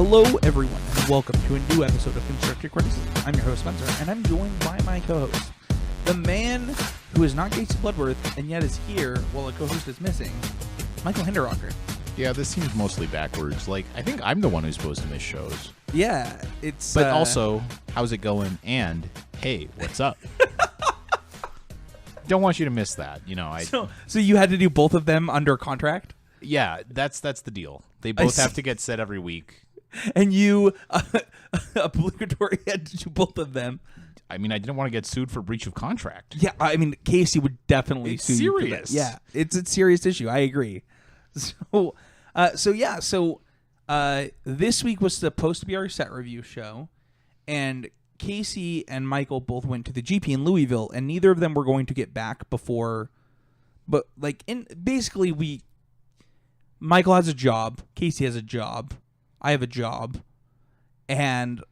Hello, everyone, and welcome to a new episode of Constructive Criticism. I'm your host, Spencer, and I'm joined by my co-host, the man who is not Casey Bloodworth and yet is here while a co-host is missing, Michael Hinderrocker. Yeah, this seems mostly backwards. Like, I think I'm the one who's supposed to miss shows. Yeah, it's... But also, how's it going? And, hey, what's up? Don't want you to miss that. You know, So you had to do both of them under contract? Yeah, that's the deal. They both have to get set every week. And you obligatory had to do both of them. I mean, I didn't want to get sued for breach of contract. Yeah, I mean, Casey would definitely It's sue you for that. serious. Yeah, it's a serious issue. I agree. So this week was supposed to be our set review show, and Casey and Michael both went to the GP in Louisville, and neither of them were going to get back before. But Michael has a job, Casey has a job, I have a job, and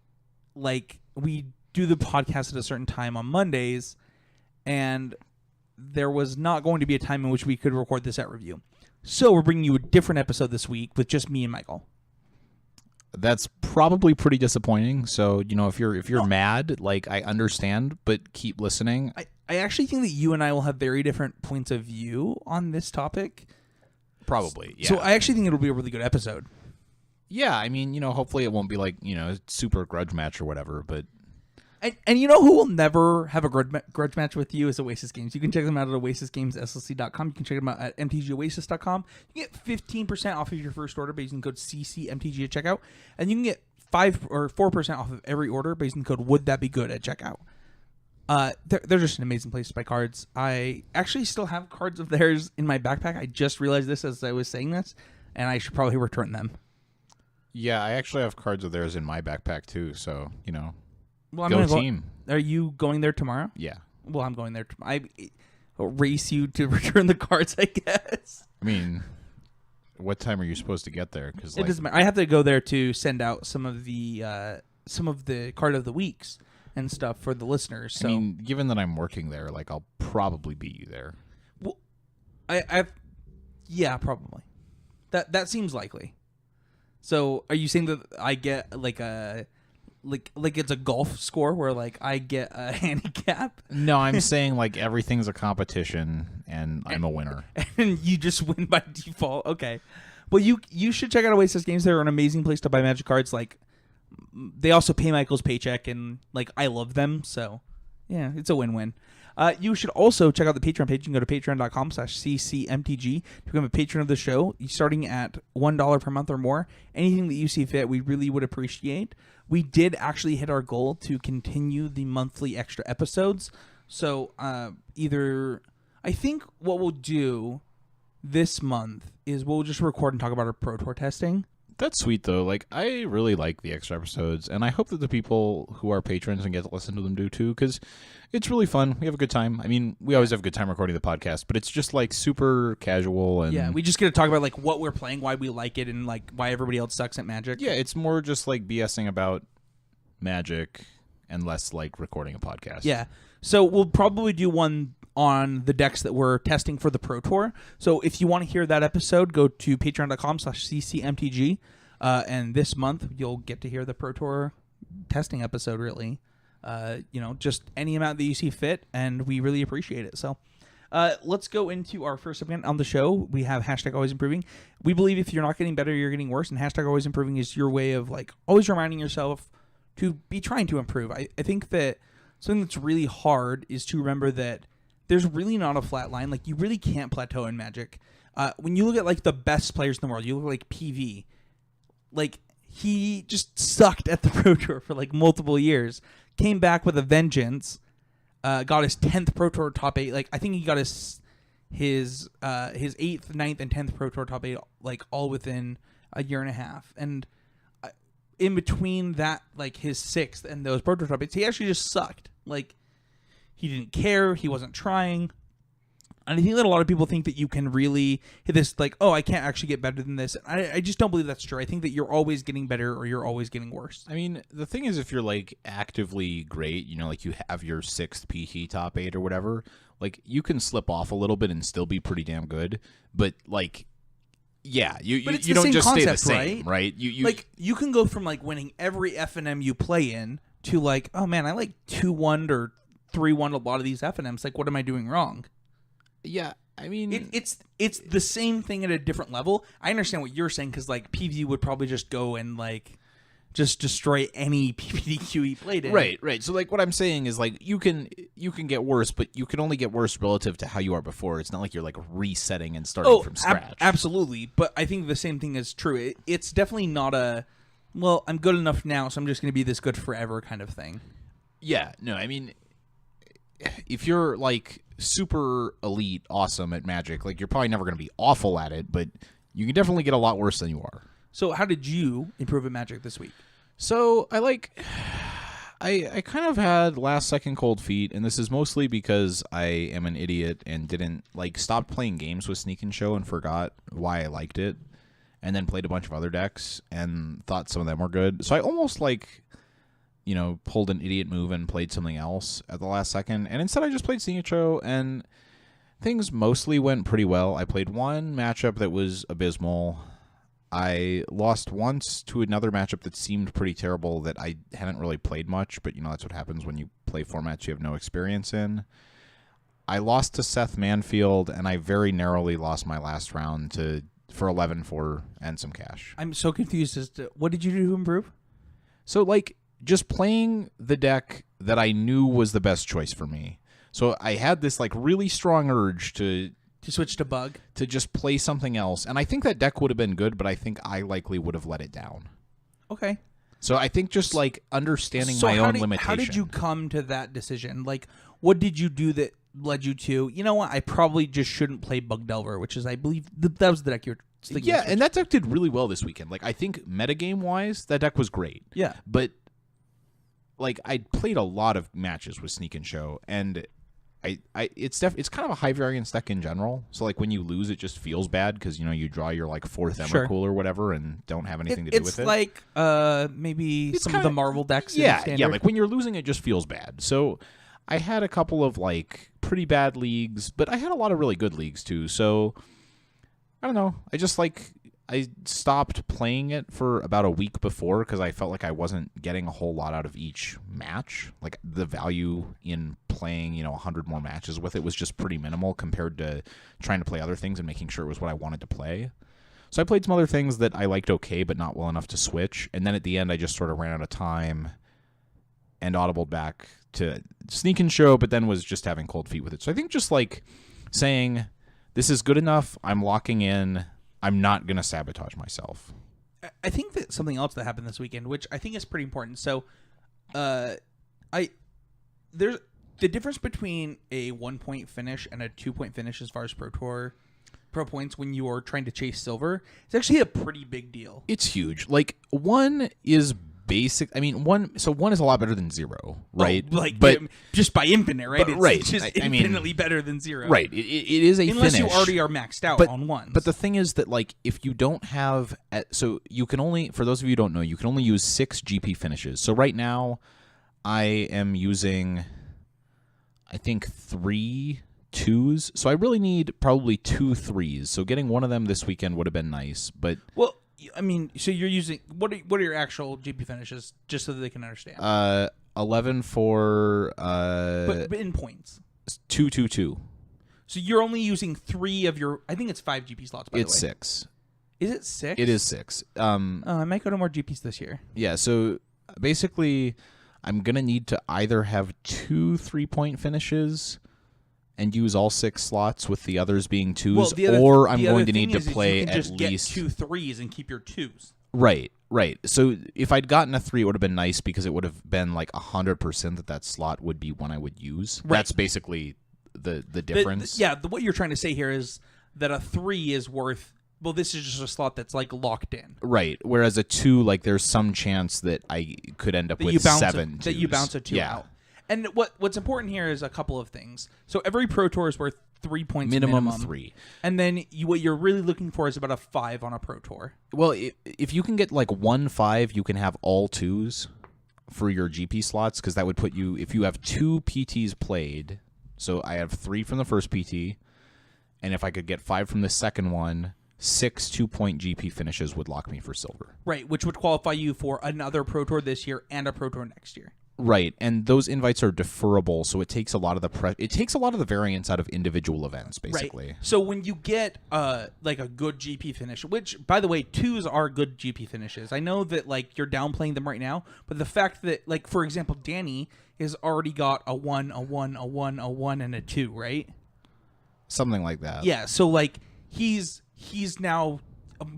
we do the podcast at a certain time on Mondays, and there was not going to be a time in which we could record the set review. So we're bringing you a different episode this week with just me and Michael. That's probably pretty disappointing. So, you know, if you're mad, like, I understand, but keep listening. I actually think that you and I will have very different points of view on this topic. Probably, yeah. So I actually think it'll be a really good episode. Yeah, I mean, you know, hopefully it won't be like, you know, super grudge match or whatever, but... And you know who will never have a grudge match with you is Oasis Games. You can check them out at oasisgamesslc.com. You can check them out at mtgoasis.com. You can get 15% off of your first order by using code CCMTG at checkout. And you can get 5 or 4% off of every order by using code WouldThatBeGood at checkout. They're just an amazing place to buy cards. I actually still have cards of theirs in my backpack. I just realized this as I was saying this, and I should probably return them. Yeah, I actually have cards of theirs in my backpack too, so, you know... Well, I'm Go gonna team. Are you going there tomorrow? Yeah. Well, I'm going there. I'll race you to return the cards, I guess. I mean, what time are you supposed to get there? Because It doesn't matter. I have to go there to send out some of the card of the weeks and stuff for the listeners. So, I mean, given that I'm working there, like, I'll probably beat you there. well, yeah, probably. That seems likely. So, are you saying that I get like it's a golf score where like I get a handicap? No, I'm saying like everything's a competition and I'm a winner. And you just win by default. Okay. Well, you should check out Oasis Games. They're an amazing place to buy Magic cards. Like, they also pay Michael's paycheck, and like I love them. So, yeah, it's a win-win. You should also check out the Patreon page. You can go to patreon.com/ccmtg to become a patron of the show. Starting at $1 per month or more. Anything that you see fit, we really would appreciate. We did actually hit our goal to continue the monthly extra episodes. So I think what we'll do this month is we'll just record and talk about our Pro Tour testing. That's sweet, though. Like, I really like the extra episodes, and I hope that the people who are patrons and get to listen to them do, too, because it's really fun. We have a good time. I mean, we always have a good time recording the podcast, but it's just, like, super casual. And yeah, we just get to talk about, like, what we're playing, why we like it, and, like, why everybody else sucks at Magic. Yeah, it's more just, like, BSing about Magic and less, like, recording a podcast. Yeah. So we'll probably do one on the decks that we're testing for the Pro Tour. So if you want to hear that episode, go to patreon.com/ccmtg. And this month, you'll get to hear the Pro Tour testing episode, really. Just any amount that you see fit, and we really appreciate it. So let's go into our first segment on the show. We have hashtag always improving. We believe if you're not getting better, you're getting worse, and hashtag always improving is your way of like always reminding yourself to be trying to improve. I think that something that's really hard is to remember that there's really not a flat line. Like, you really can't plateau in Magic. When you look at like the best players in the world, you look at like PV. Like, he just sucked at the Pro Tour for like multiple years. Came back with a vengeance. Got his 10th Pro Tour top 8. Like, I think he got his 8th, 9th, and 10th Pro Tour top 8 like all within a year and a half. And in between that, like his 6th and those Pro Tour top 8s, he actually just sucked. Like, he didn't care. He wasn't trying. And I think that a lot of people think that you can really hit this, like, oh, I can't actually get better than this. I just don't believe that's true. I think that you're always getting better or you're always getting worse. I mean, the thing is, if you're, like, actively great, you know, like you have your 6th PT top 8 or whatever, like, you can slip off a little bit and still be pretty damn good. But, like, Yeah, But it's you the don't same just stay the concept, same, right? Like you can go from like winning every FNM you play in to like, oh man, I like 2-1 or 3-1 a lot of these FNMs. Like, what am I doing wrong? yeah. I mean, It's the same thing at a different level. I understand what you're saying because like PvZ would probably just go and like just destroy any PvDQ he played in. right. So like what I'm saying is like you can get worse, but you can only get worse relative to how you are before. It's not like you're like resetting and starting from scratch. Absolutely. But I think the same thing is true. It's definitely not a, well, I'm good enough now, so I'm just going to be this good forever kind of thing. Yeah, no, I mean, if you're like super elite, awesome at Magic, like you're probably never going to be awful at it, but you can definitely get a lot worse than you are. So how did you improve at Magic this week? So I kind of had last second cold feet, and this is mostly because I am an idiot and didn't like stopped playing games with Sneak and Show and forgot why I liked it, and then played a bunch of other decks and thought some of them were good. So I almost like, pulled an idiot move and played something else at the last second, and instead I just played Sneak and Show, and things mostly went pretty well. I played one matchup that was abysmal. I lost once to another matchup that seemed pretty terrible that I hadn't really played much, but that's what happens when you play formats you have no experience in. I lost to Seth Manfield, and I very narrowly lost my last round for 11-4 and some cash. I'm so confused as to what did you do to improve? So, like, just playing the deck that I knew was the best choice for me. So I had this, like, really strong urge to switch to Bug? To just play something else. And I think that deck would have been good, but I think I likely would have let it down. Okay. So I think just, like, understanding my own limitation. How did you come to that decision? Like, what did you do that led you to, you know what, I probably just shouldn't play Bug Delver, which is, I believe, that was the deck you were thinking. Yeah, and that deck did really well this weekend. Like, I think metagame-wise, that deck was great. Yeah. But, like, I played a lot of matches with Sneak and Show, and it's kind of a high variance deck in general. So like when you lose, it just feels bad because you draw your like fourth Emrakul or whatever and don't have anything to do with it. It's like maybe some of the Marvel decks. Yeah. Like when you're losing, it just feels bad. So I had a couple of like pretty bad leagues, but I had a lot of really good leagues too. So I don't know. I stopped playing it for about a week before because I felt like I wasn't getting a whole lot out of each match. Like the value in playing, 100 more matches with it was just pretty minimal compared to trying to play other things and making sure it was what I wanted to play. So I played some other things that I liked okay, but not well enough to switch. And then at the end, I just sort of ran out of time and audibled back to Sneak and Show, but then was just having cold feet with it. So I think just like saying, this is good enough, I'm locking in, I'm not going to sabotage myself. I think that something else that happened this weekend, which I think is pretty important. So, there's the difference between a 1-point finish and a 2-point finish as far as pro points when you are trying to chase silver. It's actually a pretty big deal. It's huge. Like 1 is basic. I mean, 1 is a lot better than 0, right? But just by infinite, right? It's just infinitely better than 0. Right. It is a unless finish. You already are maxed out on 1s. But the thing is that like if you don't have so you can only, for those of you who don't know, you can only use 6 GP finishes. So right now I am using I think 3 2s. So I really need probably 2 3s. So getting one of them this weekend would have been nice, but I mean, so you're using what are your actual GP finishes, just so that they can understand? 11 for but in points. 2 2 2. So you're only using 3 of your. I think it's 5 GP slots. By the way, it's 6. Is it 6? It is 6. I might go to more GPs this year. Yeah. So basically, I'm gonna need to either have 2 3-point finishes and use all 6 slots with the others being 2s, or I'm going to need to play at least get 2 3s and keep your 2s. Right. So if I'd gotten a 3, it would have been nice because it would have been like 100% that slot would be one I would use. Right. That's basically the difference. What you're trying to say here is that a 3 is worth. Well, this is just a slot that's like locked in. Right. Whereas a 2, like there's some chance that I could end up with 7 that you bounce a 2 out. And what's important here is a couple of things. So every Pro Tour is worth 3 points minimum. 3. And then what you're really looking for is about a 5 on a Pro Tour. Well, if you can get like 1 5, you can have all 2s for your GP slots, because that would put you, if you have 2 PTs played, so I have 3 from the first PT, and if I could get 5 from the second one, 6 2-point GP finishes would lock me for silver. Right, which would qualify you for another Pro Tour this year and a Pro Tour next year. Right, and those invites are deferrable, so it takes a lot of the variance out of individual events, basically. Right. So when you get like a good GP finish, which by the way, 2s are good GP finishes. I know that like you're downplaying them right now, but the fact that like for example, Danny has already got a 1, a 1, a 1, a 1, and a 2, right? Something like that. Yeah. So like he's now.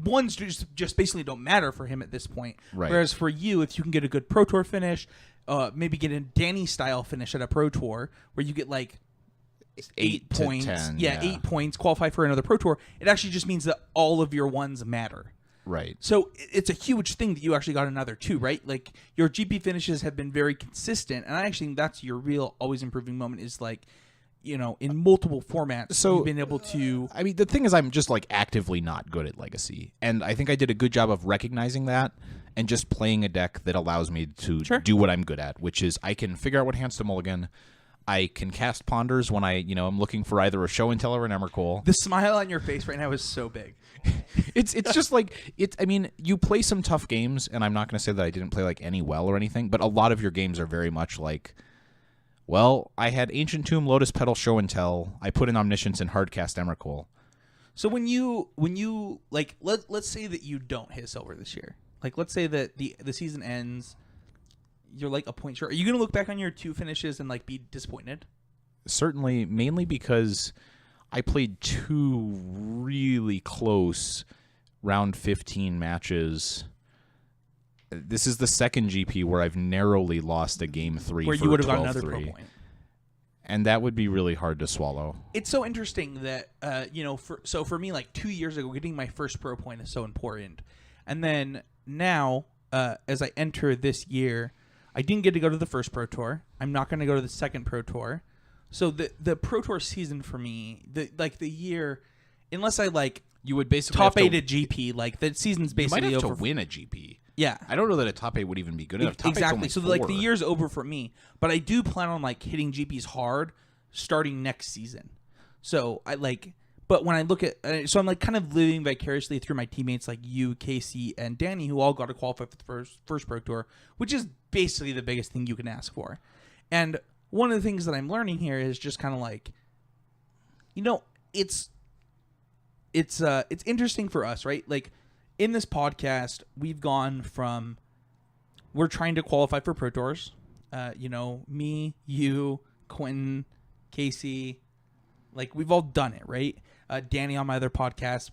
Ones just basically don't matter for him at this point. Right. Whereas for you, if you can get a good Pro Tour finish, maybe get a Danny style finish at a Pro Tour where you get like 8 points, 10, 8 points, qualify for another Pro Tour, it actually just means that all of your ones matter. Right. So it's a huge thing that you actually got another 2, right? Like your GP finishes have been very consistent, and I actually think that's your real always improving moment is like, you know, in multiple formats, so you've been able to. I mean, the thing is, I'm just like actively not good at Legacy, and I think I did a good job of recognizing that and just playing a deck that allows me to do what I'm good at, which is I can figure out what hands to mulligan. I can cast Ponders when I'm looking for either a Show and Tell or an Emrakul. The smile on your face right now is so big. It's just like I mean, you play some tough games, and I'm not going to say that I didn't play like any well or anything, but a lot of your games are very much like. Well, I had Ancient Tomb, Lotus Petal, Show and Tell. I put in Omniscience and Hardcast Emrakul. So when you like let's say that you don't hit silver this year. Like let's say that the season ends, you're like a point short. Are you going to look back on your 2 finishes and like be disappointed? Certainly, mainly because I played 2 really close round 15 matches. This is the second GP where I've narrowly lost a game 3 where for you would have 12-3. gotten another pro point. And that would be really hard to swallow. It's so interesting that for me, like 2 years ago, getting my first pro point is so important, and then now as I enter this year, I didn't get to go to the first Pro Tour. I'm not going to go to the second Pro Tour, so the Pro Tour season for me, the year, unless I like you would basically top 8 at GP, like the season's basically you might have over. To win a GP. Yeah, I don't know that a top 8 would even be good enough. Top exactly. eight's So only like 4. the year's over for me, but I do plan on like hitting GPs hard starting next season. So I like, but when I look at, so I'm like kind of living vicariously through my teammates like you, Casey, and Danny, who all got to qualify for the first Pro Tour, which is basically the biggest thing you can ask for. And one of the things that I'm learning here is just kind of like, it's interesting for us, right? Like in this podcast, we've gone from we're trying to qualify for Pro Tours. Me, you, Quentin, Casey, like we've all done it, right? Danny on my other podcast,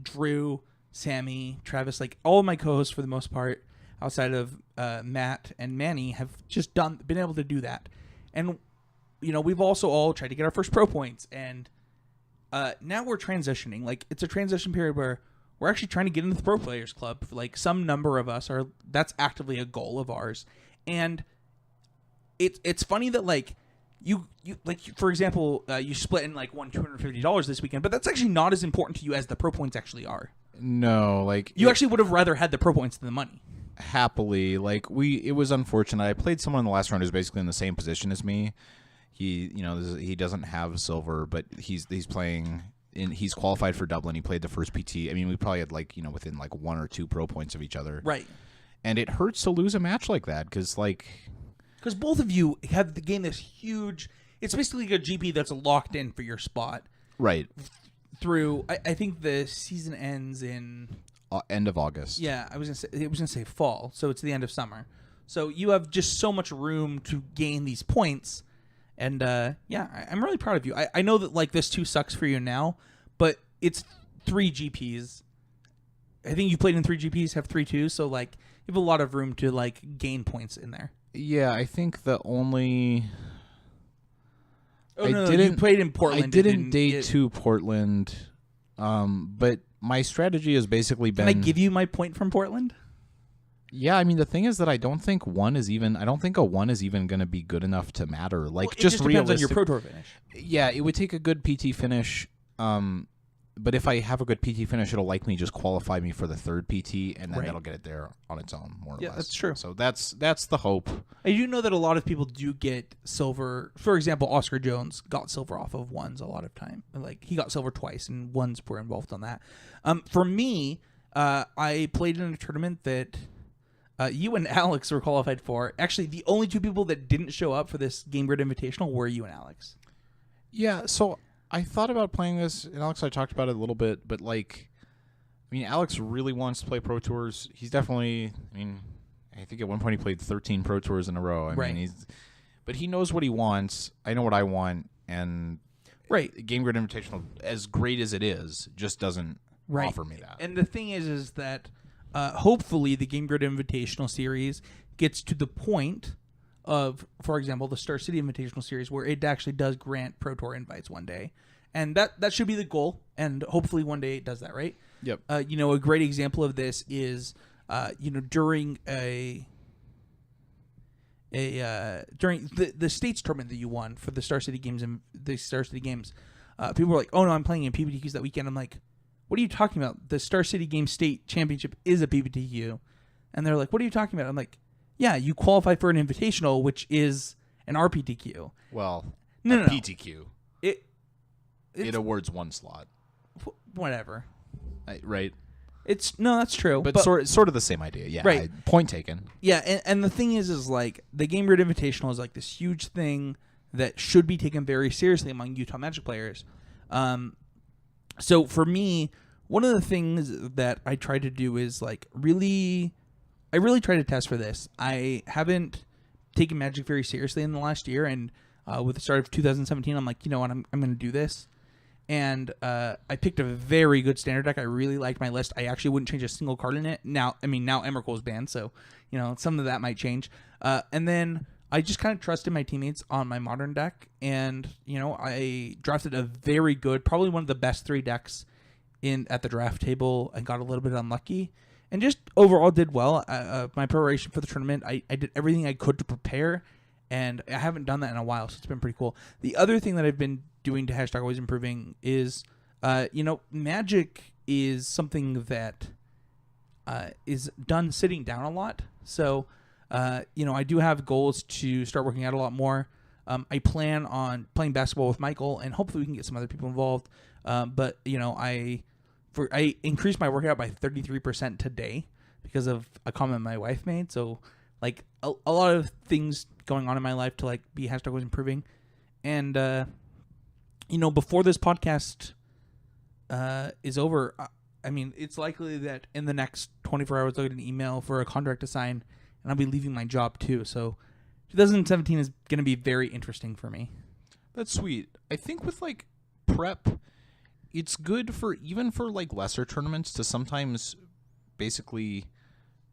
Drew, Sammy, Travis, like all of my co-hosts for the most part, outside of Matt and Manny, have just been able to do that. And we've also all tried to get our first pro points, and now we're transitioning. Like it's a transition period where we're actually trying to get into the Pro Players Club. Like some number of us are. That's actively a goal of ours, and it's funny that like you like for example you split and like won $250 this weekend, but that's actually not as important to you as the pro points actually are. No, like you actually would have rather had the pro points than the money. Happily, like it was unfortunate. I played someone in the last round who's basically in the same position as me. He doesn't have silver, but he's playing. He's qualified for Dublin. He played the first PT. I mean, we probably had within 1 or 2 pro points of each other. Right. And it hurts to lose a match like that because both of you have gained this huge. It's basically a GP that's locked in for your spot. Right. Through, I think the season ends in end of August. Yeah, I was gonna say fall, so it's the end of summer. So you have just so much room to gain these points. And I'm really proud of you. I know that like this 2 sucks for you now, but it's 3 GPs. I think you played in 3 GPs, have 3 2, so like you have a lot of room to like gain points in there. Yeah, I think the only. You played in Portland. I didn't day 2 Portland, but my strategy has basically been. Can I give you my point from Portland? Yeah, I mean the thing is that I don't think a 1 is even going to be good enough to matter. Like it just depends on your Pro Tour finish. Yeah, it would take a good PT finish. but if I have a good PT finish, it'll likely just qualify me for the third PT, and then Right. that'll get it there on its own, more or Yeah, less. that's true. So that's the hope. I do know that a lot of people do get silver. For example, Oscar Jones got silver off of ones a lot of time. Like he got silver twice, and ones were involved on that. For me, I played in a tournament that you and Alex were qualified for. Actually, the only two people that didn't show up for this Game Grid Invitational were you and Alex. Yeah, so I thought about playing this, and Alex, I talked about it a little bit, but like, I mean, Alex really wants to play Pro Tours. He's definitely, I mean, I think at one point he played 13 Pro Tours in a row. I Right. mean, but he knows what he wants. I know what I want, and Right. Game Grid Invitational, as great as it is, just doesn't Right. offer me that. And the thing is that hopefully the Game Grid Invitational series gets to the point of, for example, the Star City Invitational series, where it actually does grant Pro Tour invites one day, and that should be the goal. And hopefully one day it does that, right? Yep. A great example of this is, during during the states tournament that you won for the Star City Games and the Star City Games, people were like, "Oh no, I'm playing in PPTQs that weekend." I'm like, "What are you talking about? The Star City Games State Championship is a PPTQ," and they're like, "What are you talking about?" I'm like, "Yeah, you qualify for an invitational, which is an RPTQ." Well, No. PTQ. It Awards one slot, whatever. right? That's true, But sort of the same idea. Yeah. Right. Point taken. Yeah, and the thing is like the Game Grid Invitational is like this huge thing that should be taken very seriously among Utah Magic players. So for me, one of the things that I try to do is like I really try to test for this. I haven't taken Magic very seriously in the last year, and with the start of 2017, I'm like, you know what, I'm going to do this. And I picked a very good standard deck. I really liked my list. I actually wouldn't change a single card in it. Now Emrakul is banned, so some of that might change. And then I just kind of trusted my teammates on my modern deck, and I drafted a very good, probably one of the best 3 decks at the draft table, and got a little bit unlucky, and just overall did well. My preparation for the tournament, I did everything I could to prepare, and I haven't done that in a while, so it's been pretty cool. The other thing that I've been doing to hashtag always improving is, Magic is something that is done sitting down a lot. So, I do have goals to start working out a lot more. I plan on playing basketball with Michael, and hopefully we can get some other people involved. But I increased my workout by 33% today because of a comment my wife made. So, like a lot of things going on in my life to like be hashtag always improving, and before this podcast is over, I mean, it's likely that in the next 24 hours I'll get an email for a contract to sign, and I'll be leaving my job too. So 2017 is going to be very interesting for me. That's sweet. I think with like prep, it's good for even for like lesser tournaments to sometimes basically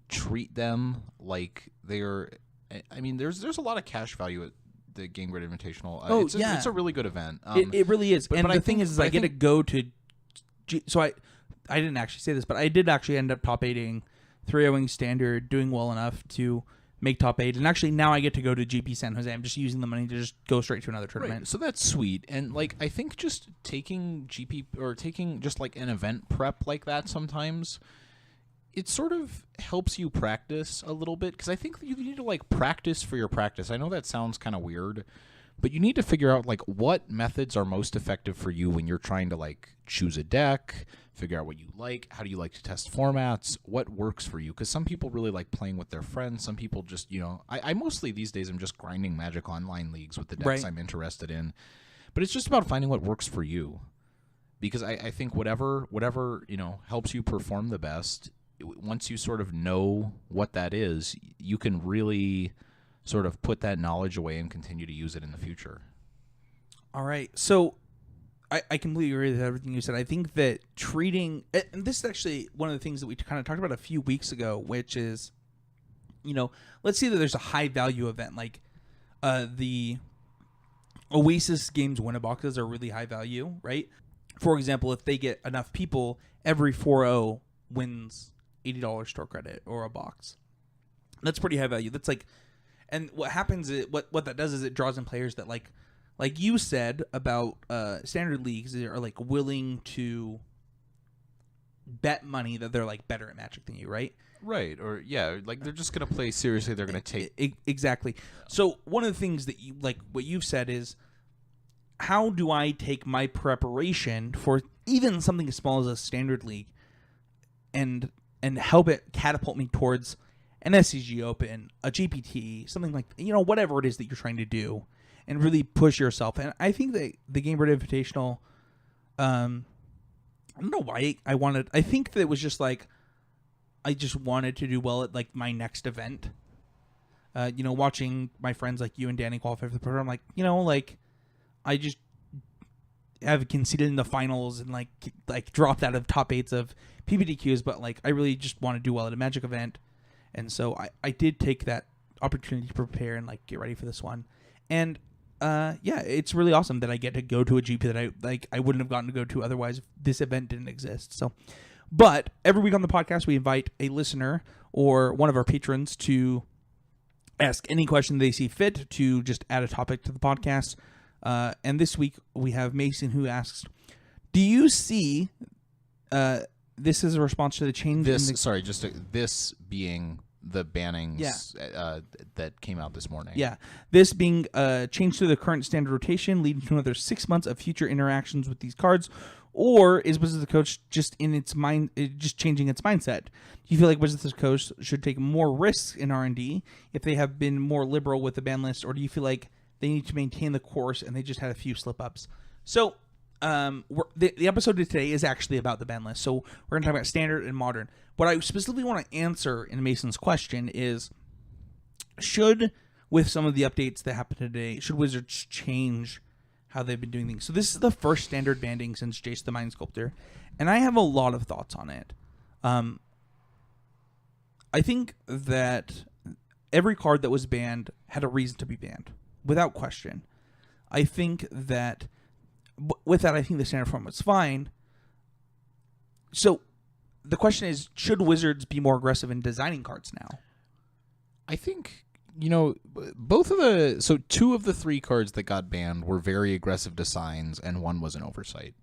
treat them like they're. I mean, there's a lot of cash value at the Game Grid Invitational. It's a really good event. It really is. But And the thing think- is but I get to go to. So I didn't actually say this, but I did actually end up top 8ing 3-0ing standard, doing well enough to make top 8. And actually now I get to go to GP San Jose. I'm just using the money to just go straight to another tournament. Right, so that's sweet. And like I think just taking GP or taking just like an event prep like that sometimes, it sort of helps you practice a little bit, because I think you need to like practice for your practice. I know that sounds kind of weird, but you need to figure out like what methods are most effective for you when you're trying to like choose a deck, figure out what you like, how do you like to test formats, what works for you, because some people really like playing with their friends. Some people just, I mostly these days I'm just grinding Magic Online leagues with the decks Right. I'm interested in, but it's just about finding what works for you, because I think whatever helps you perform the best, once you sort of know what that is, you can really sort of put that knowledge away and continue to use it in the future. All right. So I completely agree with everything you said. I think that treating, and this is actually one of the things that we kind of talked about a few weeks ago, which is, let's say that there's a high value event, like the Oasis Games Win-A-Boxes are really high value, right? For example, if they get enough people, every 4-0 wins $80 store credit or a box. That's pretty high value. That's like, and what happens is what that does is it draws in players that like you said about standard leagues are like willing to bet money that they're like better at Magic than you, right? Right, or like they're just gonna play seriously. They're gonna take exactly. So one of the things that you like, what you've said is, how do I take my preparation for even something as small as a standard league, and help it catapult me towards an SCG Open, a GPT, something like whatever it is that you're trying to do, and really push yourself. And I think that the Game Bird Invitational, I don't know why I think that it was just like, I just wanted to do well at like my next event. Watching my friends like you and Danny qualify for the program, like, I just have conceded in the finals and like dropped out of top 8s of PBDQs, but like I really just want to do well at a Magic event, and so I did take that opportunity to prepare and like get ready for this one. And it's really awesome that I get to go to a GP that I wouldn't have gotten to go to otherwise if this event didn't exist. So. But every week on the podcast, we invite a listener or one of our patrons to ask any question they see fit to just add a topic to the podcast. And this week, we have Mason who asks, do you see this is a response to the change? This being the bannings that came out this morning. Yeah. This being changed to the current standard rotation, leading to another 6 months of future interactions with these cards. Or is Wizards of the Coast just in its mind, just changing its mindset? Do you feel like Wizards of the Coast should take more risks in R&D if they have been more liberal with the ban list, or do you feel like they need to maintain the course and they just had a few slip-ups? So the episode today is actually about the ban list. So we're going to talk about standard and modern. What I specifically want to answer in Mason's question is, with some of the updates that happened today, should Wizards change how they've been doing things? So this is the first standard banding since Jace the Mind Sculptor, and I have a lot of thoughts on it. I think that every card that was banned had a reason to be banned, without question. I think that with that, I think the standard form was fine. So the question is, should Wizards be more aggressive in designing cards now? I think, two of the 3 cards that got banned were very aggressive designs, and one was an oversight.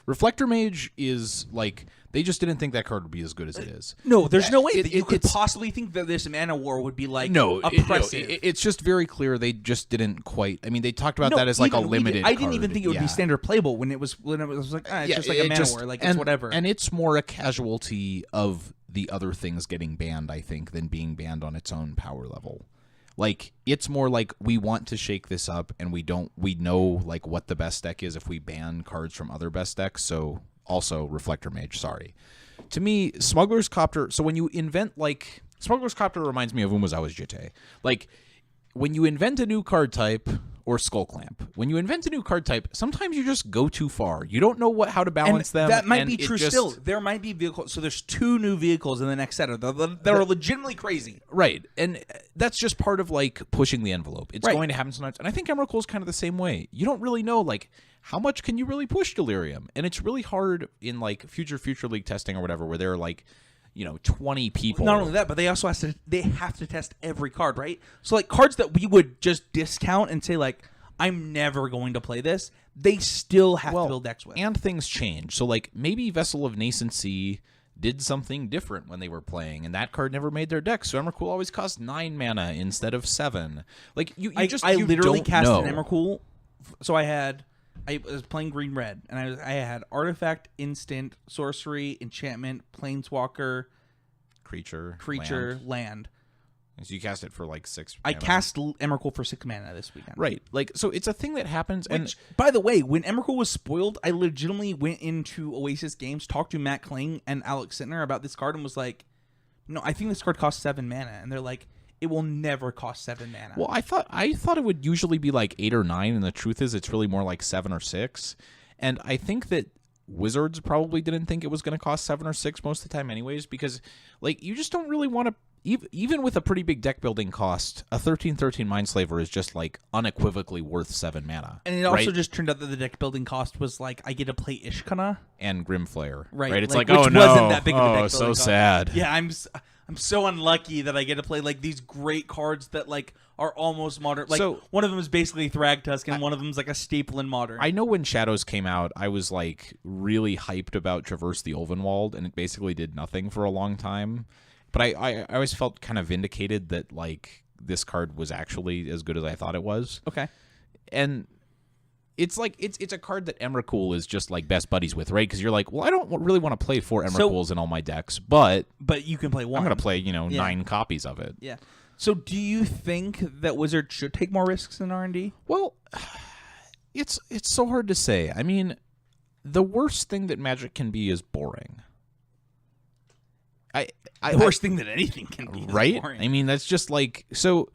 Reflector Mage is like, they just didn't think that card would be as good as it is. No, there's no way that you could possibly think that this Mana War would be like oppressive. It's just very clear they just didn't quite. I mean, they talked about that as like a limited I didn't even think it would be standard playable when it was like, it's just like a Mana War, like it's whatever. And it's more a casualty of the other things getting banned, I think, than being banned on its own power level. Like, it's more like we want to shake this up, and we know like what the best deck is if we ban cards from other best decks. So also Reflector Mage, sorry. To me, Smuggler's Copter, so when you invent, like, Smuggler's Copter reminds me of Umezawa's Jitte. Like, when you invent a new card type, or Skull Clamp, when you invent a new card type, sometimes you just go too far. You don't know how to balance them. That might be true still. There might be vehicles. So there's 2 new vehicles in the next set that are legitimately crazy. Right. And that's just part of, like, pushing the envelope. It's going to happen sometimes. And I think Emrakul is kind of the same way. You don't really know, like, how much can you really push Delirium? And it's really hard in, like, future League testing or whatever, where there are, like, 20 people. Not only that, but they also have to test every card, right? So like cards that we would just discount and say like, I'm never going to play this, they still have to build decks with. And things change. So like maybe Vessel of Nascency did something different when they were playing, and that card never made their deck. So Emrakul always cost 9 mana instead of 7. Like I literally cast an Emrakul. So I was playing green red, and I had artifact, instant, sorcery, enchantment, planeswalker, creature, land. So you cast it for like 6 mana. I cast Emrakul for 6 mana this weekend. Right. Like, so it's a thing that happens. Which, by the way, when Emrakul was spoiled, I legitimately went into Oasis Games, talked to Matt Kling and Alex Sittner about this card, and was like, no, I think this card costs 7 mana. And they're like, it will never cost 7 mana. Well, I thought it would usually be like 8 or 9, and the truth is it's really more like 7 or 6. And I think that Wizards probably didn't think it was going to cost 7 or 6 most of the time anyways, because like you just don't really want to, even with a pretty big deck building cost, a 13/13 Mindslaver is just like unequivocally worth 7 mana. And it also just turned out that the deck building cost was like, I get to play Ishkana and Grimflare. Right. It's like which oh no, wasn't that big of a deck building so cost. sad. Yeah, I'm I'm so unlucky that I get to play like these great cards that like are almost modern. Like So- one of them is basically Thragtusk, and one of them is like a staple in modern. I know when Shadows came out, I was like really hyped about Traverse the Ulvenwald, and it basically did nothing for a long time. But I always felt kind of vindicated that like this card was actually as good as I thought it was. Okay. And it's like it's a card that Emrakul is just like best buddies with, right? Because you're like, well, I don't really want to play 4 Emrakuls in all my decks, but you can play one. I'm gonna play 9 Yeah. copies of it. Yeah. So do you think that Wizards should take more risks in R&D? Well, it's so hard to say. I mean, the worst thing that Magic can be is boring. The worst thing that anything can be, is right? boring. I mean, that's just like so.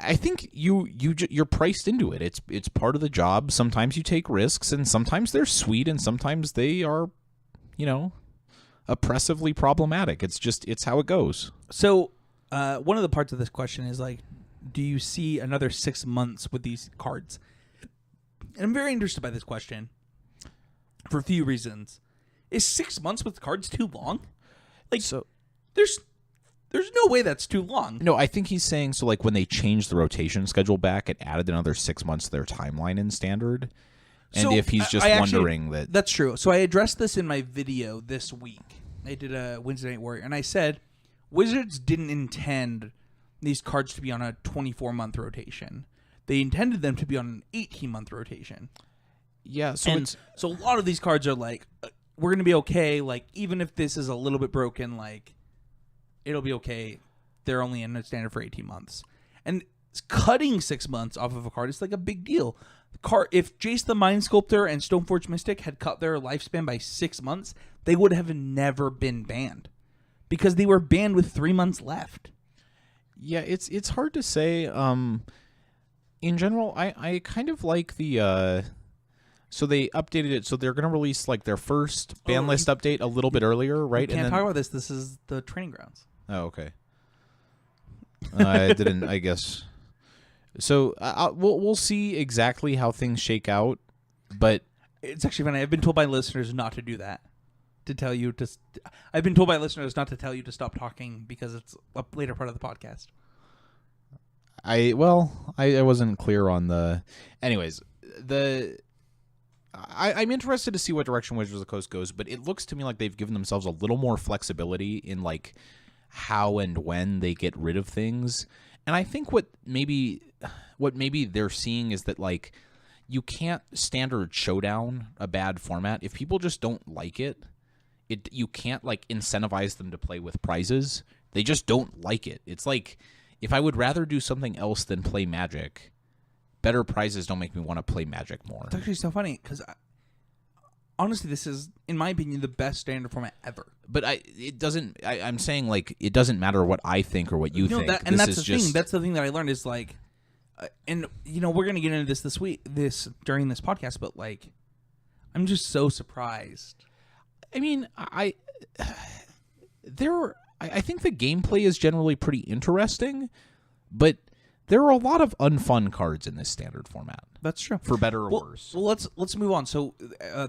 I think you're priced into it. It's part of the job. Sometimes you take risks, and sometimes they're sweet, and sometimes they are, oppressively problematic. It's how it goes. So one of the parts of this question is like, do you see another 6 months with these cards? And I'm very interested by this question for a few reasons. Is 6 months with cards too long? Like, So there's no way that's too long. no, I think he's saying so. Like when they changed the rotation schedule back, it added another 6 months to their timeline in Standard. And So, if he's just I actually- wondering that, That's true. So I addressed this in my video this week. I did a Wednesday Night Warrior, and I said Wizards didn't intend these cards to be on a 24-month rotation. They intended them to be on an 18-month rotation. yeah. So And it's so a lot of these cards are like, we're going to be okay. Like, even if this is a little bit broken, like, it'll be okay. They're only in a standard for 18 months. And cutting 6 months off of a card is like a big deal. If Jace the Mind Sculptor and Stoneforge Mystic had cut their lifespan by 6 months, they would have never been banned because they were banned with 3 months left. Yeah, it's hard to say. In general, I kind of like the. So they updated it. So they're going to release like their first ban list update a little bit earlier, right? We can't talk about this. This is the training grounds. Oh, okay. I didn't. I guess. So we'll see exactly how things shake out, but It's actually funny. I've been told by listeners not to do that. To tell you to, I've been told by listeners not to tell you to stop talking because it's a later part of the podcast. I wasn't clear on the. Anyways, I'm interested to see what direction Wizards of the Coast goes, but it looks to me like they've given themselves a little more flexibility in like how and when they get rid of things. And I think what maybe they're seeing is that like you can't standard showdown a bad format if people just don't like it. You can't like incentivize them to play with prizes. They just don't like it. It's like if I would rather do something else than play Magic, better prizes don't make me want to play Magic more. It's actually so funny because honestly, this is, in my opinion, the best standard format ever. But I'm saying like it doesn't matter what I think or what you think. And This that's is the just, thing. That's the thing that I learned is like, and we're gonna get into this week, during this podcast, but like, I'm just so surprised. I mean, I think the gameplay is generally pretty interesting, but there are a lot of unfun cards in this standard format, That's true. for better or worse. Well, let's move on. So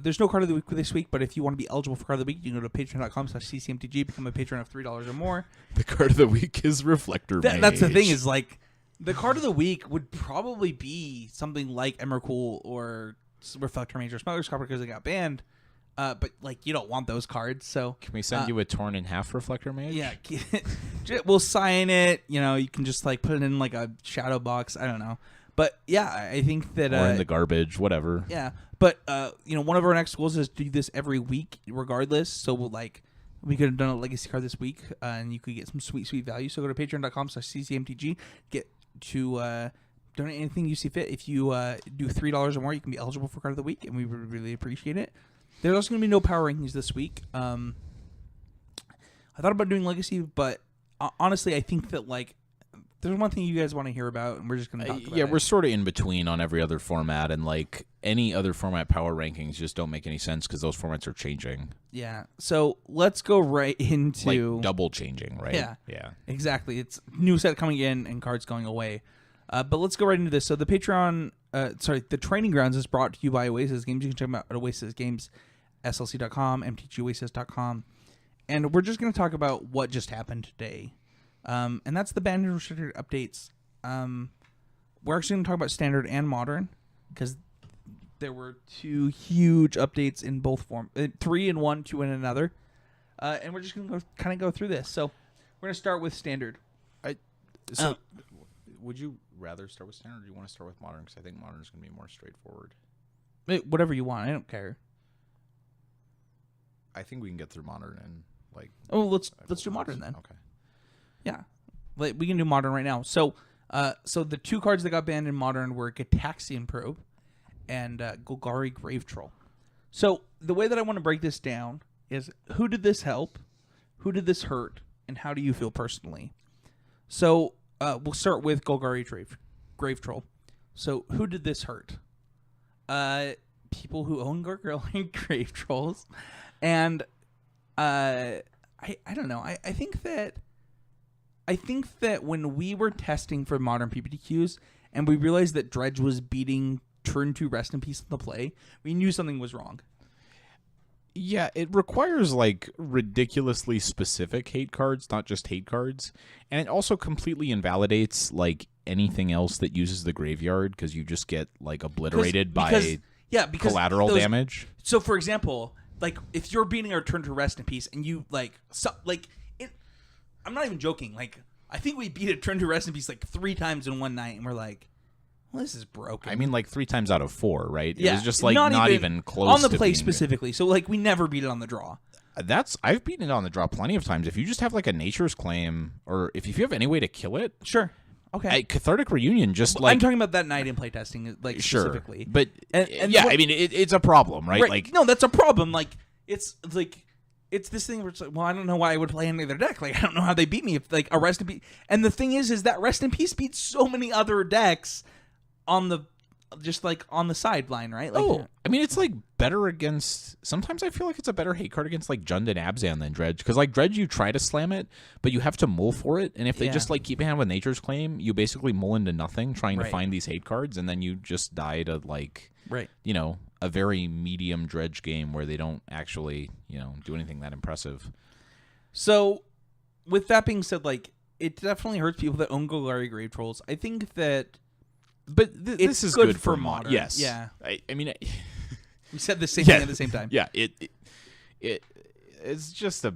there's no card of the week this week, but if you want to be eligible for card of the week, you can go to patreon.com/ccmtg, become a patron of $3 or more. The card of the week is Reflector Mage. That's the thing is like, the card of the week would probably be something like Emrakul or Reflector Mage or Smuggler's Copper because they got banned. But like, you don't want those cards, so Can we send you a torn in half Reflector Mage? yeah, we'll sign it. You can just like put it in like a shadow box. I don't know, but yeah, I think that Or in the garbage, whatever. yeah, but one of our next goals is to do this every week, regardless. So we could have done a legacy card this week, and you could get some sweet value. So go to patreon.com/ccmtg, get to donate anything you see fit. If you do $3 or more, you can be eligible for card of the week, and we would really appreciate it. There's also going to be no power rankings this week. I thought about doing legacy, but honestly, I think that like there's one thing you guys want to hear about, and we're just going to talk about it. We're sort of in between on every other format, and like any other format power rankings just don't make any sense because those formats are changing, Yeah. So let's go right into like double changing, right? Yeah. Exactly. It's new set coming in and cards going away. But let's go right into this. So the the Training Grounds is brought to you by Oasis Games. You can check them out at Oasis Games, slc.com, mtgoasis.com. and we're just going to talk about what just happened today. And that's the banned and restricted updates. We're actually going to talk about standard and modern because there were 2 huge updates in both forms. 3 in one, 2 in another. And we're just going to kind of go through this. So we're going to start with standard. Would you rather start with standard, or do you want to start with modern? Because I think modern is going to be more straightforward. Whatever you want. I don't care. I think we can get through modern and let's do modern then. Okay. Yeah, we can do modern right now. So the 2 cards that got banned in modern were Gitaxian Probe and Golgari Grave Troll. So the way that I want to break this down is who did this help, who did this hurt, and how do you feel personally? So we'll start with Golgari Grave Troll. So who did this hurt? People who own Golgari Grave Trolls, and I don't know. I think that when we were testing for modern PPTQs and we realized that Dredge was beating Turn 2 Rest in Peace in the play, we knew something was wrong. Yeah, it requires ridiculously specific hate cards, not just hate cards, and it also completely invalidates anything else that uses the graveyard because you just get obliterated by collateral damage. So, for example, if you're beating our Turn to Rest in Peace and you I'm not even joking. I think we beat a Turn to Rest in Peace 3 times in one night, and we're like, well, this is broken. I mean, 3 times out of 4, right? Yeah, it was just not even close on the to play being specifically. So we never beat it on the draw. I've beaten it on the draw plenty of times. If you just have a Nature's Claim, or if you have any way to kill it, sure. Okay. Cathartic Reunion, I'm talking about that night in playtesting, sure, specifically. But I mean, it's a problem, right? No, that's a problem. It's this thing where it's well, I don't know why I would play any other deck. I don't know how they beat me if a Rest in Peace. And the thing is that Rest in Peace beats so many other decks on the sideline, right? I mean, it's better against. Sometimes I feel like it's a better hate card against Jund and Abzan than Dredge, because Dredge you try to slam it, but you have to mull for it, and if they just keep a hand with Nature's Claim, you basically mull into nothing trying to find these hate cards, and then you just die to a very medium Dredge game where they don't actually do anything that impressive. So, with that being said, it definitely hurts people that own Golgari Grave Trolls. I think that. But this is good for modern. Yes. Yeah. I mean, we said the same thing at the same time. Yeah. It's just a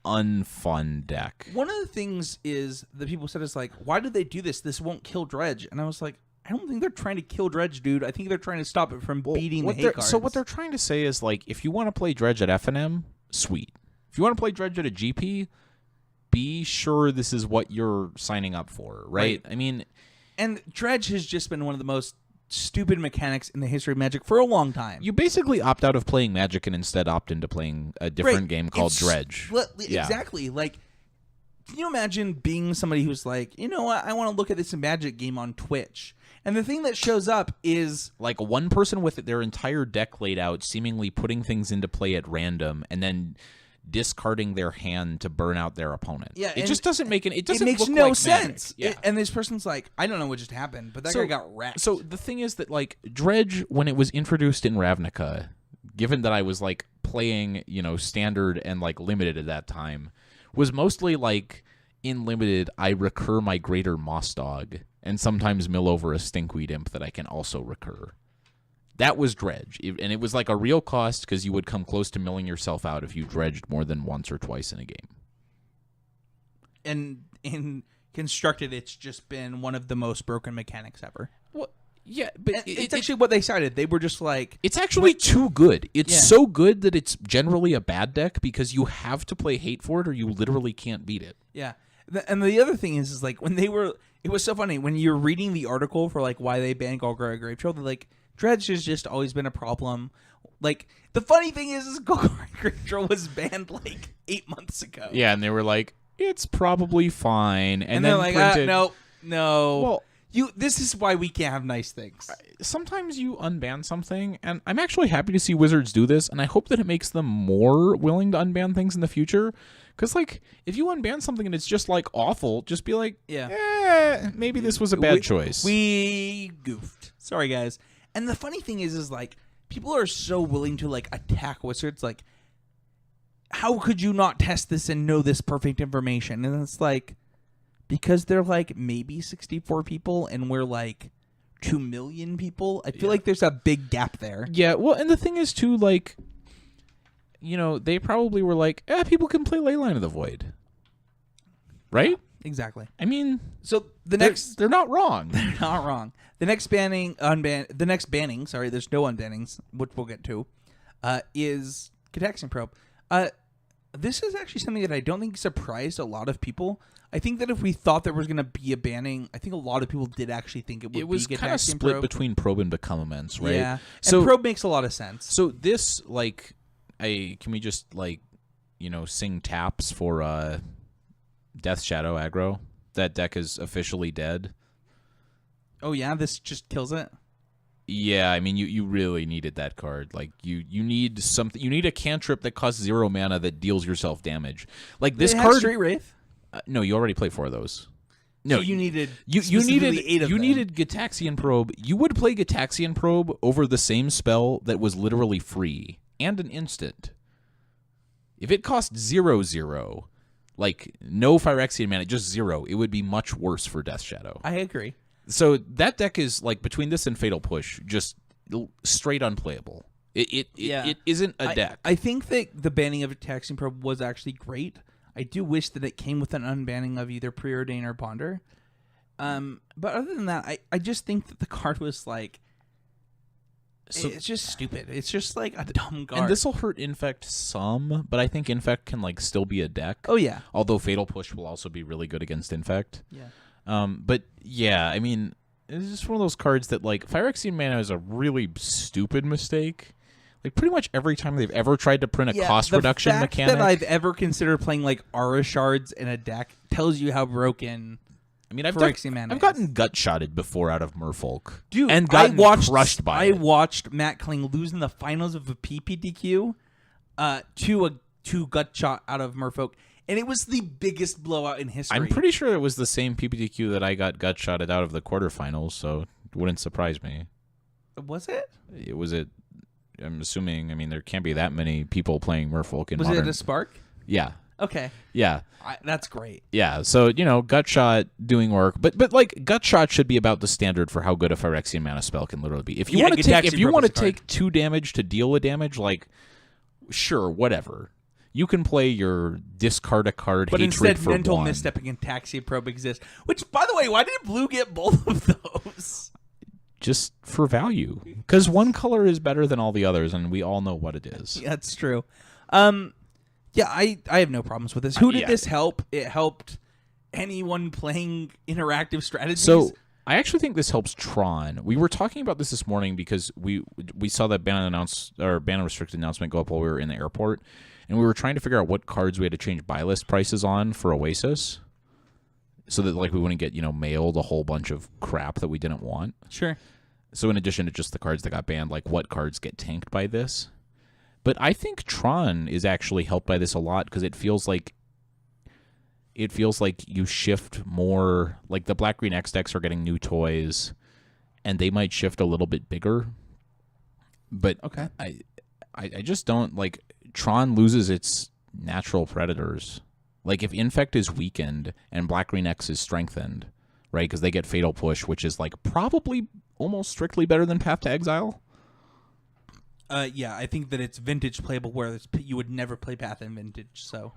unfun deck. One of the things is that people said is why did they do this? This won't kill Dredge. And I was like, I don't think they're trying to kill Dredge, dude. I think they're trying to stop it from beating the hate cards. So what they're trying to say is if you want to play Dredge at FNM, sweet. If you want to play Dredge at a GP, be sure this is what you're signing up for, right? I mean. And Dredge has just been one of the most stupid mechanics in the history of Magic for a long time. You basically opt out of playing Magic and instead opt into playing a different game called Dredge. Exactly. Can you imagine being somebody who's you know what, I want to look at this Magic game on Twitch. And the thing that shows up is one person with their entire deck laid out, seemingly putting things into play at random, and then discarding their hand to burn out their opponent. Yeah, it just doesn't make it doesn't makes look no like sense. Yeah. And this person's I don't know what just happened, but that guy got wrecked. So the thing is that Dredge, when it was introduced in Ravnica, given that I was playing, standard and limited at that time, was mostly in limited I recur my Greater Moss Dog and sometimes mill over a Stinkweed Imp that I can also recur. That was Dredge, and it was a real cost because you would come close to milling yourself out if you dredged more than once or twice in a game. And in Constructed, it's just been one of the most broken mechanics ever. Well, yeah, but it's actually what they cited. They were just it's actually too good. It's so good that it's generally a bad deck because you have to play hate for it or you literally can't beat it. Yeah. And the other thing is when they were, it was so funny when you're reading the article for why they banned Golgari Grave Troll. They're Dredge has just always been a problem. The funny thing is Golgari Grave Troll was banned 8 months ago. Yeah, and they were it's probably fine, and they're then printed, no. Well, this is why we can't have nice things. Sometimes you unban something, and I'm actually happy to see Wizards do this, and I hope that it makes them more willing to unban things in the future. Because, if you unban something and it's just, awful, just be maybe this was a bad choice. We goofed. Sorry, guys. And the funny thing is people are so willing to, attack Wizards. how could you not test this and know this perfect information? And it's like, because they're like maybe 64 people and we're like 2 million people. I feel like there's a big gap there. Yeah, well, and the thing is too, like, you know, they probably were like, people can play Leyline of the Void, right? Exactly. I mean, So the next, they're not wrong. they're not wrong. The next banning, sorry, there's no unbannings, which we'll get to, is Gitaxian Probe. This is actually something that I don't think surprised a lot of people. I think that if we thought there was going to be a banning, I think a lot of people did actually think it would be Gitaxian Probe. It was kind of split between Probe and Become Immense, right? Yeah. So and Probe makes a lot of sense. So this, like, can we just, like, you know, sing taps for Death Shadow aggro? That deck is officially dead. Oh yeah, this just kills it. Yeah, I mean, you really needed that card. Like, you need something. You need a cantrip that costs 0 mana that deals yourself damage. Like this card. Straight Wraith. No, you already play 4 of those. No, so you needed you needed 8 of you them. needed Gitaxian Probe. You would play Gitaxian Probe over the same spell that was literally free and an instant. If it cost 0/0, like no Phyrexian mana, just 0, it would be much worse for Death Shadow. I agree. So that deck is, like, between this and Fatal Push, just straight unplayable. It isn't a deck. I think that the banning of Gitaxian Probe was actually great. I do wish that it came with an unbanning of either Preordain or Ponder. But other than that, I just think that the card was like, it's just stupid. It's just like a dumb card. And this will hurt Infect some, but I think Infect can, like, still be a deck. Oh yeah. Although Fatal Push will also be really good against Infect. Yeah. But yeah, I mean, it's just one of those cards that, like, Phyrexian mana is a really stupid mistake. Like, pretty much every time they've ever tried to print a cost reduction mechanic. That I've ever considered playing like Aura Shards in a deck tells you how broken. I mean, I've mana gotten gut shotted before out of Merfolk, dude, and gotten crushed by it. I watched Matt Kling lose in the finals of a PPTQ to gut shot out of Merfolk. And it was the biggest blowout in history. I'm pretty sure it was the same PPTQ that I got gut shotted out of the quarterfinals, so it wouldn't surprise me. Was it? It was it. I'm assuming. I mean, there can't be that many people playing Merfolk in Was modern. it a Spark? Yeah. Okay. Yeah. That's great. Yeah. So, you know, gut shot doing work, but like gut shot should be about the standard for how good a Phyrexian mana spell can literally be. If you want to take 2 damage to deal a damage, like, sure, whatever. You can play your discard a card but hatred instead, for mental 1. misstep and Gitaxian Probe exists. Which, by the way, why did Blue get both of those? Just for value, because one color is better than all the others, and we all know what it is. Yeah, that's true. Yeah, I have no problems with this. Who did this help? It helped anyone playing interactive strategies. So I actually think this helps Tron. We were talking about this morning because we saw that ban restricted announcement go up while we were in the airport, and we were trying to figure out what cards we had to change buy list prices on for Oasis, so that, like, we wouldn't get, you know, mailed a whole bunch of crap that we didn't want. Sure. So in addition to just the cards that got banned, like, what cards get tanked by this? But I think Tron is actually helped by this a lot because it feels like you shift more. Like, the Black Green X decks are getting new toys, and they might shift a little bit bigger. But okay, I just don't like. Tron loses its natural predators. Like, if Infect is weakened and Black Green X is strengthened, right? Because they get Fatal Push, which is, like, probably almost strictly better than Path to Exile. Yeah, I think that it's vintage playable where you would never play Path in vintage. So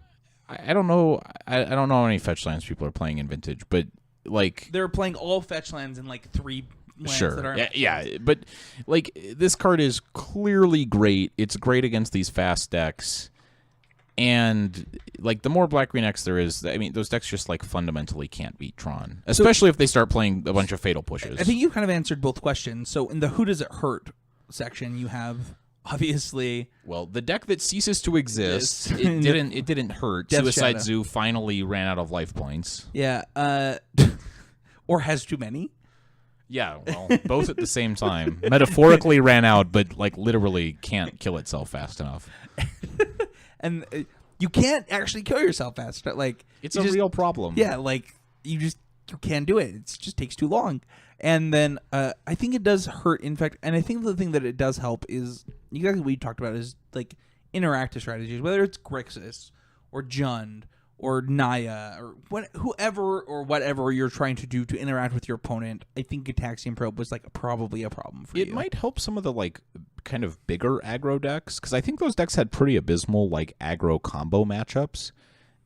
I don't know. I don't know how many fetch lands people are playing in vintage, but, like, they're playing all fetch lands in like 3 lands that aren't. Yeah, but, like, this card is clearly great. It's great against these fast decks. And, like, the more Black Green X there is, I mean, those decks just, like, fundamentally can't beat Tron, especially if they start playing a bunch of Fatal Pushes. I think you kind of answered both questions. So in the Who Does It Hurt section, you have obviously, well, the deck that ceases to exist. It didn't hurt. Death Suicide Shadow. Zoo finally ran out of life points. Yeah, or has too many. Yeah, well, both at the same time. Metaphorically ran out, but, like, literally can't kill itself fast enough. And you can't actually kill yourself fast. Like, it's a real problem. Yeah, like, you can't do it. It just takes too long. And then I think it does hurt Infect. And I think the thing that it does help is exactly what you talked about is, like, interactive strategies, whether it's Grixis or Jund or Naya or whoever or whatever you're trying to do to interact with your opponent, I think Gitaxian Probe was like probably a problem for you. It might help some of the like kind of bigger aggro decks, because I think those decks had pretty abysmal like aggro combo matchups,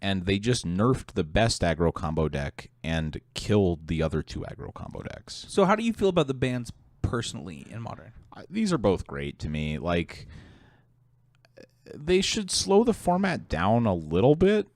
and they just nerfed the best aggro combo deck and killed the other two aggro combo decks. So how do you feel about the bans personally in Modern? These are both great to me. Like, they should slow the format down a little bit.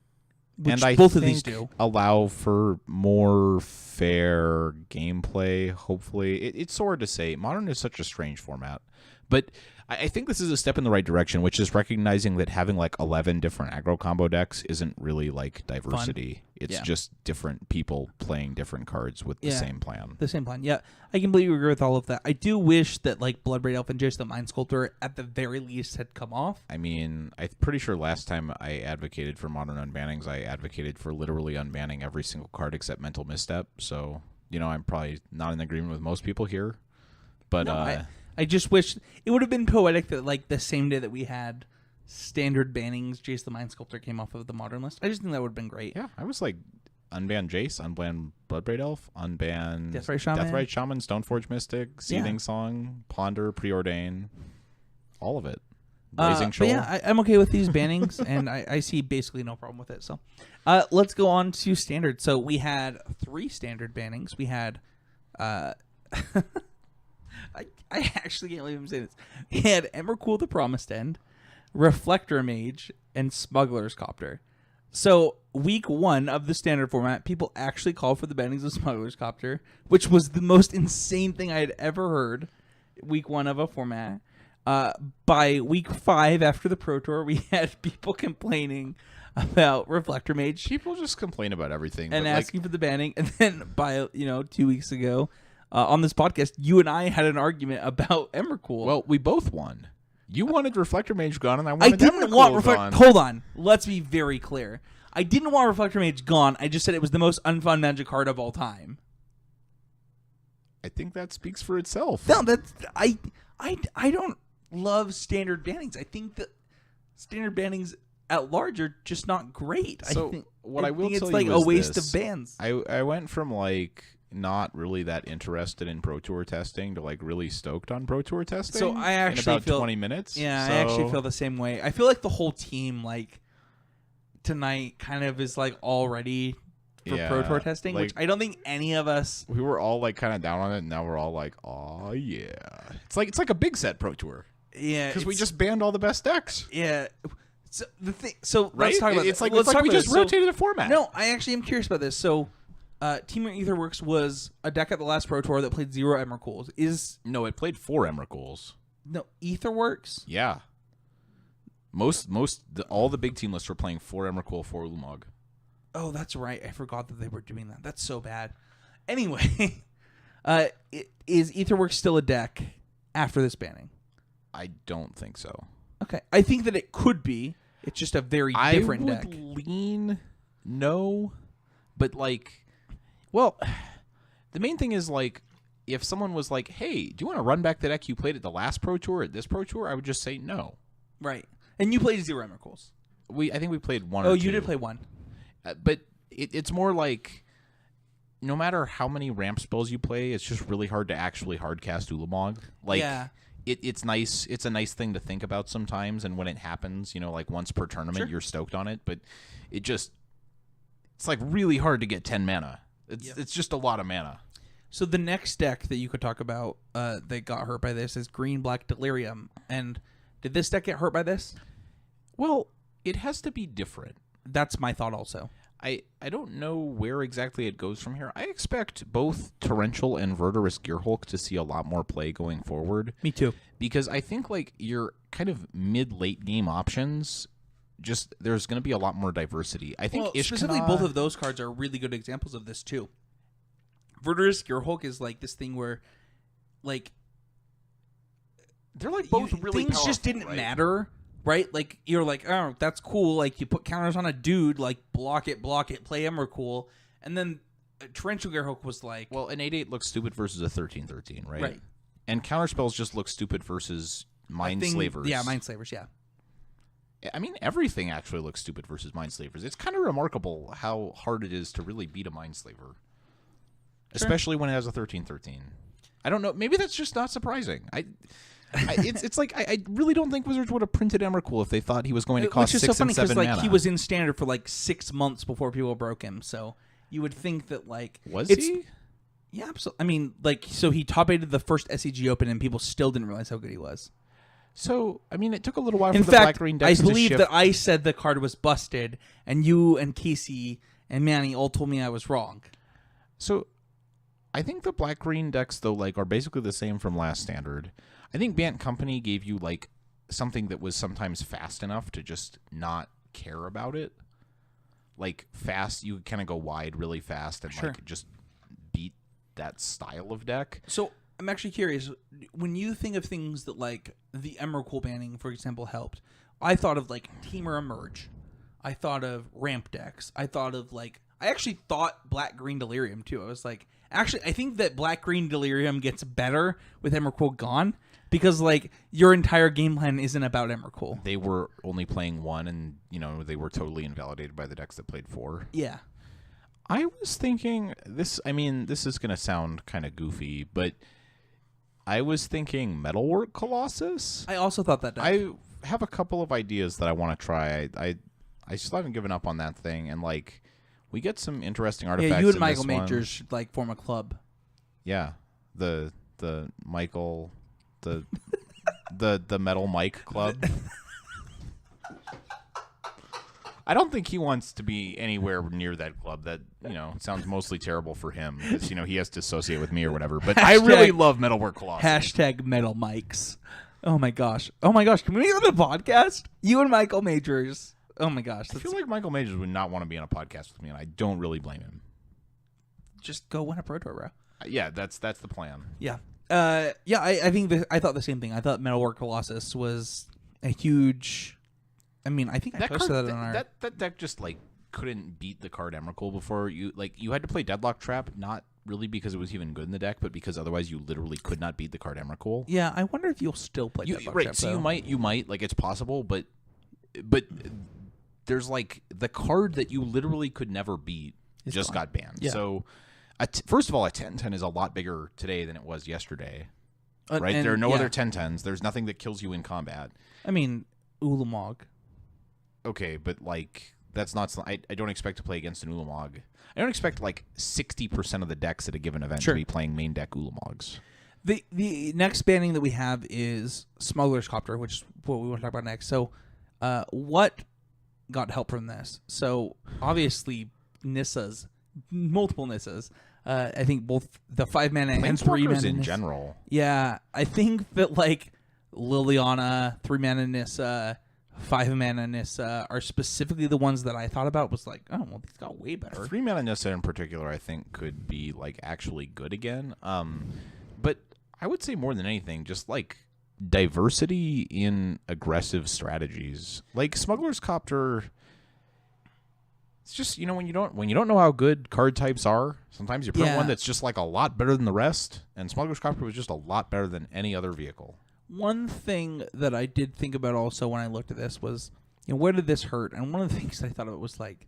Which and I both think of these do. allow for more fair gameplay, hopefully. It's so hard to say. Modern is such a strange format. But I think this is a step in the right direction, which is recognizing that having like 11 different aggro combo decks isn't really like diversity. Fun. It's Yeah. just different people playing different cards with the same plan. The same plan. Yeah, I completely agree with all of that. I do wish that like Bloodbraid Elf and Jace the Mind Sculptor at the very least had come off. I mean, I'm pretty sure last time I advocated for modern unbannings, I advocated for literally unbanning every single card except Mental Misstep. So, I'm probably not in agreement with most people here. But No, I just wish it would have been poetic that like the same day that we had standard bannings, Jace the Mind Sculptor came off of the Modern list. I just think that would have been great. yeah, I was like, unban Jace, unban Bloodbraid Elf, unban Deathrite Shaman. Stoneforge Mystic, Seething Yeah. Song, Ponder, Preordain, all of it. Blazing Shoal. But yeah, I'm okay with these bannings, and I see basically no problem with it. So let's go on to standard. So we had 3 standard bannings. We had I actually can't believe I'm saying this. We had Emrakul the Promised End, Reflector Mage, and Smuggler's Copter. So week 1 of the standard format, people actually called for the bannings of Smuggler's Copter, which was the most insane thing I had ever heard. Week 1 of a format. By week 5 after the Pro Tour, we had people complaining about Reflector Mage People just complain about everything. and but, asking for the banning. And then by 2 weeks ago, on this podcast, you and I had an argument about Emrakul. well, we both won. You wanted Reflector Mage gone, and I I wanted didn't Emrakul want gone. Reflector. Hold on, let's be very clear. I didn't want Reflector Mage gone. I just said it was the most unfun Magic card of all time. I think that speaks for itself. No, that's I don't love standard bannings. I think that standard bannings at large are just not great. So, I think what I will think tell it's like you a is waste this. of bans. I went from like not really that interested in Pro Tour testing to like really stoked on Pro Tour testing. So I actually in about feel 20 minutes. Yeah, So- I actually feel the same way. I feel like the whole team like tonight kind of is like all ready for Pro Yeah, Tour testing, which like- I don't think any of us. we were all like kind of down on it, and now we're all like, oh yeah, it's like a big set Pro Tour Yeah, because we it's- just banned all the best decks. yeah. So the thing. So Right? let's talk about it's this. like Let's it's like talk we about just this. So- rotated the format. No, I actually am curious about this. So, Team Aetherworks was a deck at the last Pro Tour that played 0 Emrakuls. no, it played 4 Emrakuls. No Aetherworks? Yeah, all the big team lists were playing 4 Emrakul, 4 Ulamog. Oh, that's right. I forgot that they were doing that. That's so bad. Anyway, is Aetherworks still a deck after this banning? I don't think so. Okay, I think that it could be. It's just a very different I deck. would lean no, but like, well, the main thing is like, if someone was like, "Hey, do you want to run back the deck you played at the last Pro Tour at this Pro Tour?" I would just say no. Right. And you played 0 Emrakuls. I think we played 1 Oh, or 2. you did play 1. But it's more like, no matter how many ramp spells you play, it's just really hard to actually hardcast Ulamog. Like, Yeah. it's nice. It's a nice thing to think about sometimes, and when it happens, like once per tournament, Sure. you're stoked on it. But it's like really hard to get 10 mana. It's just a lot of mana. So the next deck that you could talk about that got hurt by this is Green-Black Delirium. And did this deck get hurt by this? Well, it has to be different. That's my thought also. I don't know where exactly it goes from here. I expect both Torrential and Verdurous Gearhulk to see a lot more play going forward. Me too. Because I think like your kind of mid-late game options, just there's going to be a lot more diversity. I think specifically both of those cards are really good examples of this too. Verdurous Gearhulk is like this thing where, like, they're like both really things just powerful, didn't right? matter, right? Like you're like, oh, that's cool. Like you put counters on a dude, like block it, play Emrakul, and then Torrential Gearhulk was like, Well, an 8/8 looks stupid versus a 13/13, right? Right. And counterspells just look stupid versus Mind Slavers. Yeah, Mind Slavers. Yeah. I mean, everything actually looks stupid versus Mindslavers. It's kind of remarkable how hard it is to really beat a Mindslaver, especially when it has a 13/13. I don't know. Maybe that's just not surprising. It's like I really don't think Wizards would have printed Emrakul if they thought he was going to cost 6 and 7 like mana. he was in standard for like 6 months before people broke him. So you would think that like Was he? Yeah, absolutely. I mean, like, so he top 8'd the first SCG Open, and people still didn't realize how good he was. So, I mean, it took a little while In for the fact, black-green decks I to believe shift. that I said the card was busted, and you and Casey and Manny all told me I was wrong. So, I think the black-green decks, though, like, are basically the same from last standard. I think Bant Company gave you, like, something that was sometimes fast enough to just not care about it. Like, fast, you kind of go wide really fast and, like, just beat that style of deck. So I'm actually curious, when you think of things that like the Emrakul banning, for example, helped, I thought of like Temur Emerge. I thought of ramp decks. I actually thought Black Green Delirium too. I was like, actually, I think that Black Green Delirium gets better with Emrakul gone because like your entire game plan isn't about Emrakul. They were only playing 1 and, you know, they were totally invalidated by the decks that played 4. Yeah. I was thinking this is going to sound kind of goofy, but I was thinking Metalwork Colossus. I also thought that. I have a couple of ideas that I want to try. I still haven't given up on that thing, and like we get some interesting artifacts. Yeah, you and in Michael this Majors one. should like form a club. Yeah, the Michael the the Metal Mike Club. I don't think he wants to be anywhere near that club. That, you know, sounds mostly terrible for him because, you know, he has to associate with me or whatever. But I really love Metalwork Colossus. Hashtag Metal Mics. Oh my gosh. Oh my gosh. Can we get on the podcast? You and Michael Majors. Oh my gosh. I feel like Michael Majors would not want to be on a podcast with me, and I don't really blame him. Just go win a Pro Tour, bro. Yeah, that's the plan. Yeah. I think I thought the same thing. I thought Metalwork Colossus was a huge. I mean, I think I posted that on our. That deck just like couldn't beat the card Emrakul before. You had to play Deadlock Trap, not really because it was even good in the deck, but because otherwise you literally could not beat the card Emrakul. Yeah, I wonder if you'll still play Deadlock Trap. So though. you might like it's possible, but there's like the card that you literally could never beat just got banned. Yeah. So first of all, a 10/10 is a lot bigger today than it was yesterday. Right? And, there are no other 10/10s. There's nothing that kills you in combat. I mean, Ulamog. Okay, but like that's not. I don't expect to play against an Ulamog. I don't expect like 60% of the decks at a given event to be playing main deck Ulamogs. The next banning that we have is Smuggler's Copter, which is what we want to talk about next. So, what got help from this? So obviously Nissas, multiple Nissas. I think both the 5 mana and 3 mana in Nissa. general. Yeah, I think that like Liliana, 3 mana Nissa, 5 mana Nissa are specifically the ones that I thought about. Was like, oh well, these got way better. 3 mana Nissa in particular, I think, could be like actually good again. But I would say more than anything, just like diversity in aggressive strategies. Like Smuggler's Copter. It's just, you know, when you don't know how good card types are, sometimes you put one that's just like a lot better than the rest, and Smuggler's Copter was just a lot better than any other vehicle. One thing that I did think about also when I looked at this was, you know, where did this hurt? And one of the things I thought of it was like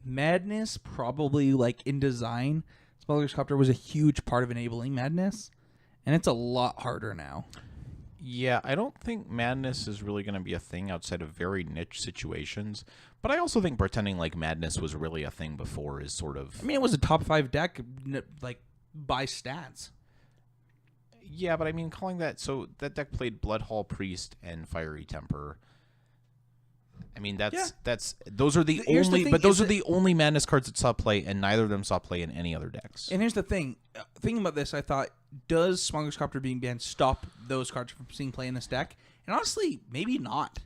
Madness, probably like in design, Smuggler's Copter was a huge part of enabling Madness, and it's a lot harder now. Yeah, I don't think Madness is really going to be a thing outside of very niche situations. But I also think pretending like Madness was really a thing before is sort of... I mean, it was a top 5 deck, like, by stats. Yeah, but I mean, calling that... So that deck played Bloodhall Priest and Fiery Temper. I mean, those are the only... But those are the only Madness cards that saw play, and neither of them saw play in any other decks. And here's the thing. Thinking about this, I thought, does Smuggler's Copter being banned stop those cards from seeing play in this deck? And honestly, maybe not.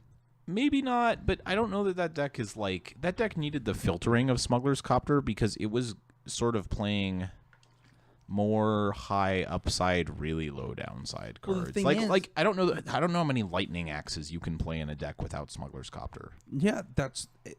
Maybe not, but I don't know that deck is like... That deck needed the filtering of Smuggler's Copter because it was sort of playing more high upside, really low downside cards. Well, the thing like I don't know how many Lightning Axes you can play in a deck without Smuggler's Copter. Yeah,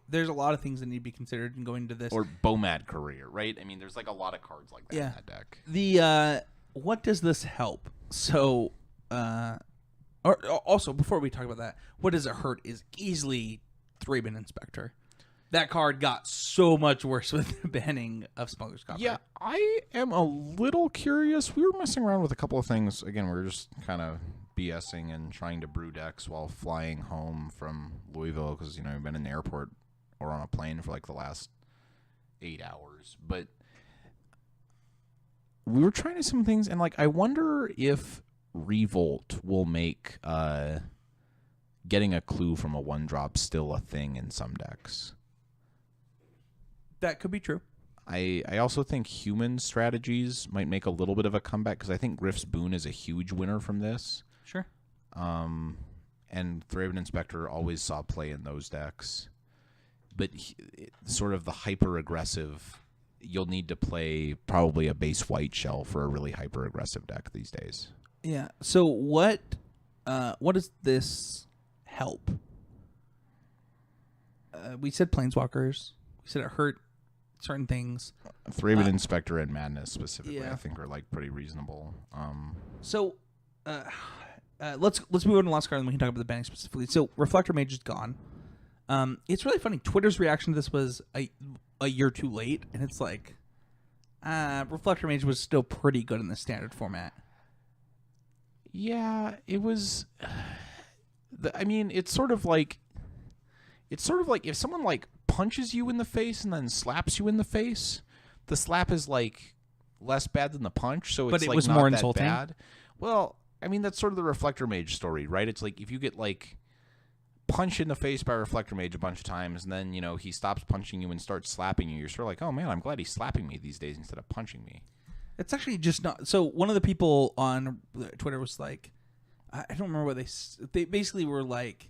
there's a lot of things that need to be considered in going to this. Or Bomad Career, right? I mean, there's like a lot of cards like that in that deck. The what does this help? So, or also before we talk about that, what does it hurt is easily Thraben Inspector. That card got so much worse with the banning of Smuggler's Copper. Yeah, I am a little curious. We were messing around with a couple of things. Again, we were just kind of BSing and trying to brew decks while flying home from Louisville because, we've been in the airport or on a plane for like the last 8 hours. But we were trying some things, and like I wonder if Revolt will make getting a clue from a 1-drop still a thing in some decks. That could be true. I also think human strategies might make a little bit of a comeback because I think Griff's Boon is a huge winner from this. Sure. And Thraben Inspector always saw play in those decks. But sort of the hyper-aggressive, you'll need to play probably a base white shell for a really hyper-aggressive deck these days. Yeah. So what does this help? We said Planeswalkers. We said it hurt certain things. Thraben Inspector and Madness specifically, I think, are like pretty reasonable. So let's move on to the last card, and we can talk about the banning specifically. So Reflector Mage is gone. It's really funny. Twitter's reaction to this was a year too late, and it's like, Reflector Mage was still pretty good in the standard format. Yeah, it was. It's sort of like if someone like punches you in the face and then slaps you in the face, the slap is like less bad than the punch, so it's but it like was not more that insulting. bad. Well, that's sort of the Reflector Mage story, right? It's like if you get like punched in the face by Reflector Mage a bunch of times, and then he stops punching you and starts slapping you, you're sort of like, oh man, I'm glad he's slapping me these days instead of punching me. It's actually just not. So one of the people on Twitter was like, I don't remember what they basically were like,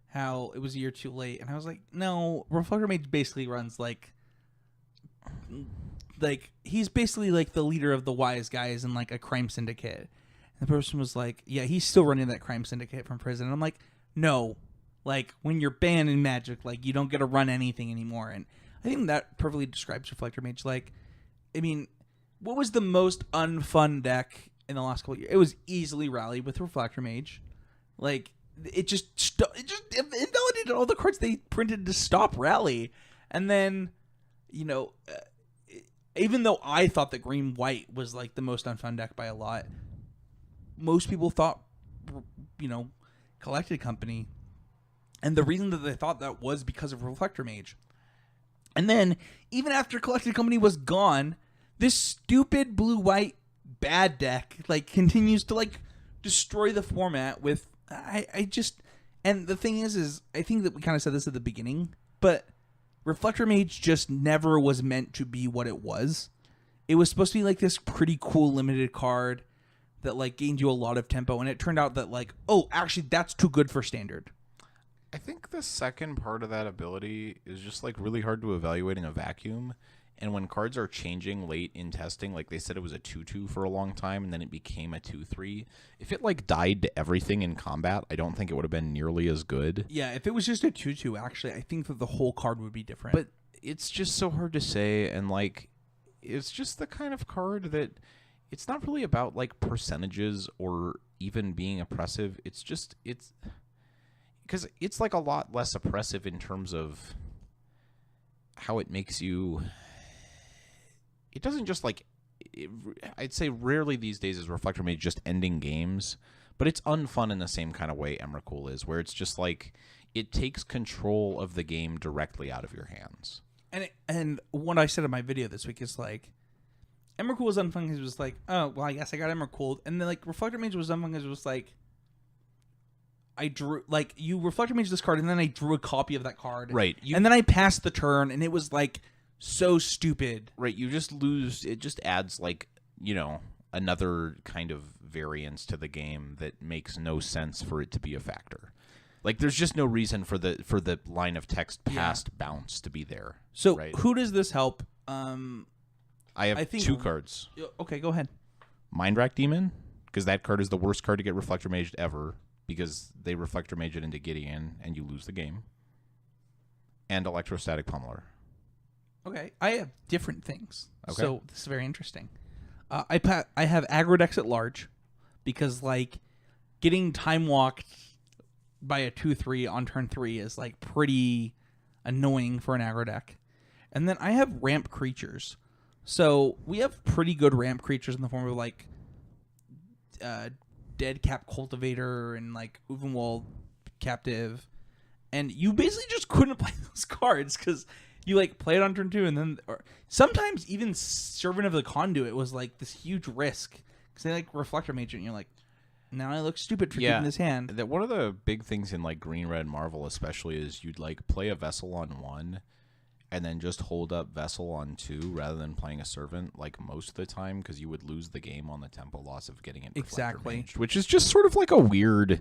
how it was a year too late, and I was like, no, Reflector Mage basically runs like he's basically like the leader of the wise guys in like a crime syndicate. And the person was like, yeah, he's still running that crime syndicate from prison. And I'm like, no, like when you're banned in Magic, like you don't get to run anything anymore. And I think that perfectly describes Reflector Mage. Like, what was the most unfun deck in the last couple of years? It was easily Rally with Reflector Mage. Like, it just invalidated all the cards they printed to stop Rally. And then, even though I thought that Green White was like the most unfun deck by a lot, most people thought, Collected Company. And the reason that they thought that was because of Reflector Mage. And then, even after Collected Company was gone, this stupid blue-white bad deck continues to destroy the format with and the thing is I think that we kind of said this at the beginning, but Reflector Mage just never was meant to be what it was. It was supposed to be like this pretty cool limited card that gained you a lot of tempo, and it turned out that oh, actually that's too good for standard. I think the second part of that ability is just really hard to evaluate in a vacuum. And when cards are changing late in testing, like they said it was a 2/2 for a long time, and then it became a 2/3. If it died to everything in combat, I don't think it would have been nearly as good. Yeah, if it was just a 2/2, actually, I think that the whole card would be different. But it's just so hard to say, and it's just the kind of card that it's not really about percentages or even being oppressive. It's because it's a lot less oppressive in terms of how it makes you. It doesn't just I'd say rarely these days is Reflector Mage just ending games, but it's unfun in the same kind of way Emrakul is, where it's just it takes control of the game directly out of your hands. And what I said in my video this week is Emrakul was unfun because it was oh, well, I guess I got Emrakul. And then Reflector Mage was unfun because it was I drew you Reflector Mage this card, and then I drew a copy of that card. Right. And then I passed the turn, and it was so stupid. Right, you just lose. It just adds another kind of variance to the game that makes no sense for it to be a factor. There's just no reason for the line of text past bounce to be there. So right? Who does this help? I think 2 cards. Okay, go ahead. Mindrack Demon, because that card is the worst card to get Reflector Maged ever, because they Reflector Mage it into Gideon and you lose the game. And Electrostatic Pummeler. Okay, I have different things. Okay. So this is very interesting. I have aggro decks at large because getting time walked by a 2/3 on turn 3 is like pretty annoying for an aggro deck. And then I have ramp creatures. So we have pretty good ramp creatures in the form of like Dead Cap Cultivator and like Uvenwald Captive. And you basically just couldn't play those cards because you like play it on turn 2 and then or sometimes even Servant of the Conduit was like this huge risk because they like Reflector Mage and you're like, now I look stupid for keeping this hand. That one of the big things in like Green Red Marvel especially is you'd like play a Vessel on 1 and then just hold up Vessel on 2 rather than playing a Servant like most of the time because you would lose the game on the tempo loss of getting it exactly Maged, which is just sort of like a weird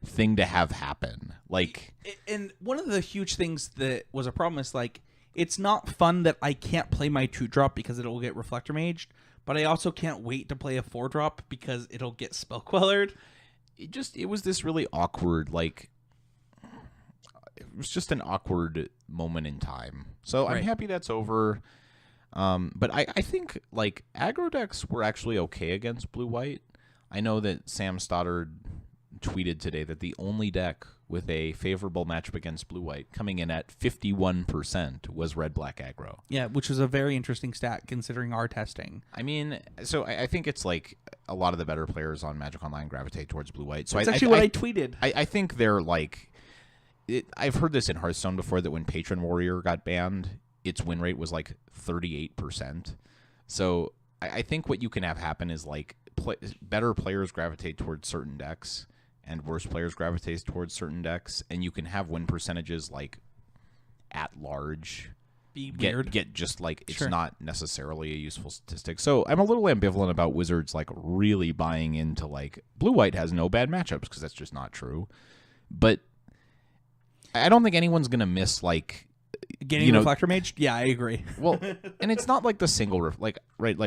thing to have happen. Like, and one of the huge things that was a problem is like it's not fun that I can't play my 2-drop because it'll get Reflector Maged, but I also can't wait to play a 4-drop because it'll get Spellquellered. It was this really awkward, like, it was just an awkward moment in time. So Right. I'm happy that's over. But I think, like, aggro decks were actually okay against blue-white. I know that Sam Stoddard tweeted today that the only deck with a favorable matchup against blue-white coming in at 51% was red-black aggro. Yeah, which was a very interesting stat considering our testing. I mean, so I think it's like a lot of the better players on Magic Online gravitate towards blue-white. So That's actually what I tweeted. I think they're like... I've heard this in Hearthstone before that when Patron Warrior got banned, its win rate was like 38%. So I think what you can have happen is like better players gravitate towards certain decks and worse players gravitate towards certain decks, and you can have win percentages like at large Be weird. get just like it's Sure. not necessarily a useful statistic. So I'm a little ambivalent about Wizards like really buying into like blue-white has no bad matchups because that's just not true. But I don't think anyone's gonna miss like Getting Reflector Mage? Yeah, I agree. well, and it's not like the single like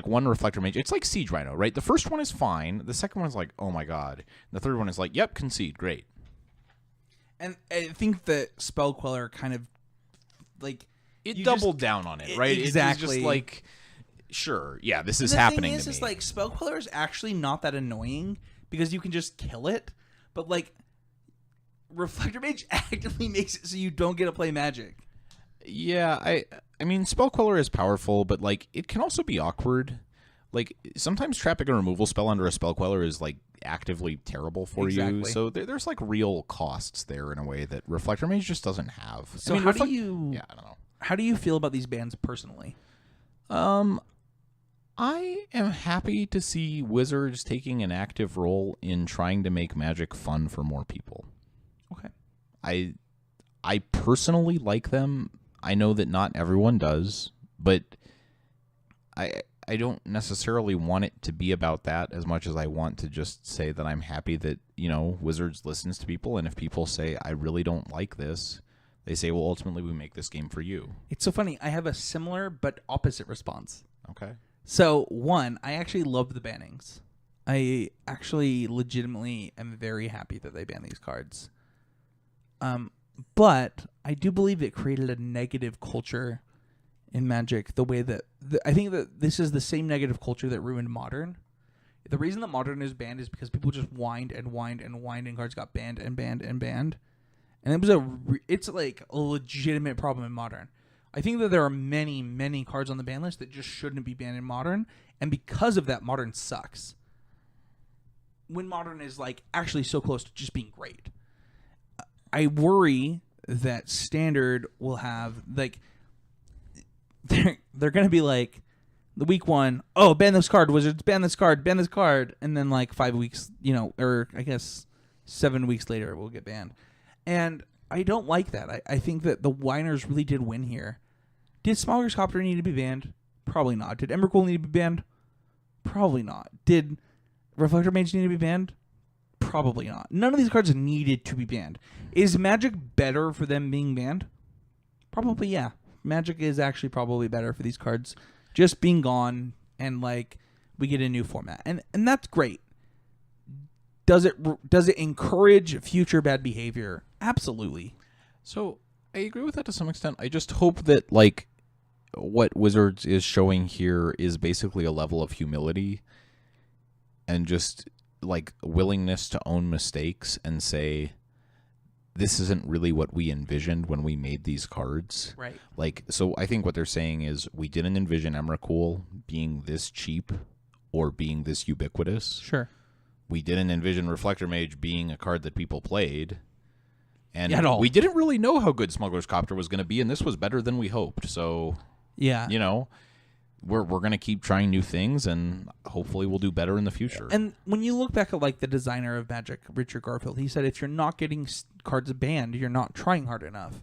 one Reflector Mage. It's like Siege Rhino, right? The first one is fine. The second one is like, oh my god. And the third one is like, yep, concede, great. And I think that Spellqueller kind of like It you doubled down on it, right? Exactly. It's just like, sure, yeah, this is the happening thing is, to me. is like Spellqueller is actually not that annoying because you can just kill it, but like Reflector Mage actively makes it so you don't get to play Magic. Yeah, I mean, Spellqueller is powerful, but like it can also be awkward. Like sometimes trapping a removal spell under a Spellqueller is like actively terrible for you. Exactly. So there's like real costs there in a way that Reflector Mage just doesn't have. So I mean, how do you? Yeah, I don't know. How do you feel about these bans personally? I am happy to see Wizards taking an active role in trying to make Magic fun for more people. Okay. I personally like them. I know that not everyone does, but I don't necessarily want it to be about that as much as I want to just say that I'm happy that, you know, Wizards listens to people, and if people say, I really don't like this, they say, well, ultimately we make this game for you. It's so funny. I have a similar but opposite response. Okay. So, one, I actually love the bannings. I actually legitimately am very happy that they banned these cards. But I do believe it created a negative culture in Magic the way that... I think that this is the same negative culture that ruined Modern. The reason that Modern is banned is because people just whined and whined and whined and cards got banned and banned and banned. And it was it's like a legitimate problem in Modern. I think that there are many, many cards on the ban list that just shouldn't be banned in Modern, and because of that, Modern sucks. When Modern is like actually so close to just being great. I worry that Standard will have like they're gonna be like the week one, oh, ban this card, Wizards, ban this card, and then like 5 weeks, you know, or I guess 7 weeks later it will get banned. And I don't like that. I think that the whiners really did win here. Did Smaugger's Copter need to be banned? Probably not. Did Emrakul need to be banned? Probably not. Did Reflector Mage need to be banned? Probably not. None of these cards needed to be banned. Is Magic better for them being banned? Probably, yeah. Magic is actually probably better for these cards just being gone and like we get a new format. And that's great. Does it encourage future bad behavior? Absolutely. So I agree with that to some extent. I just hope that like what Wizards is showing here is basically a level of humility and just like willingness to own mistakes and say, this isn't really what we envisioned when we made these cards. Right. Like, so I think what they're saying is we didn't envision Emrakul being this cheap or being this ubiquitous. Sure. We didn't envision Reflector Mage being a card that people played. And At all. we didn't really know how good Smuggler's Copter was going to be, and this was better than we hoped. So, Yeah. you know, we're going to keep trying new things, and hopefully we'll do better in the future. And when you look back at like the designer of Magic, Richard Garfield, he said if you're not getting cards banned, you're not trying hard enough.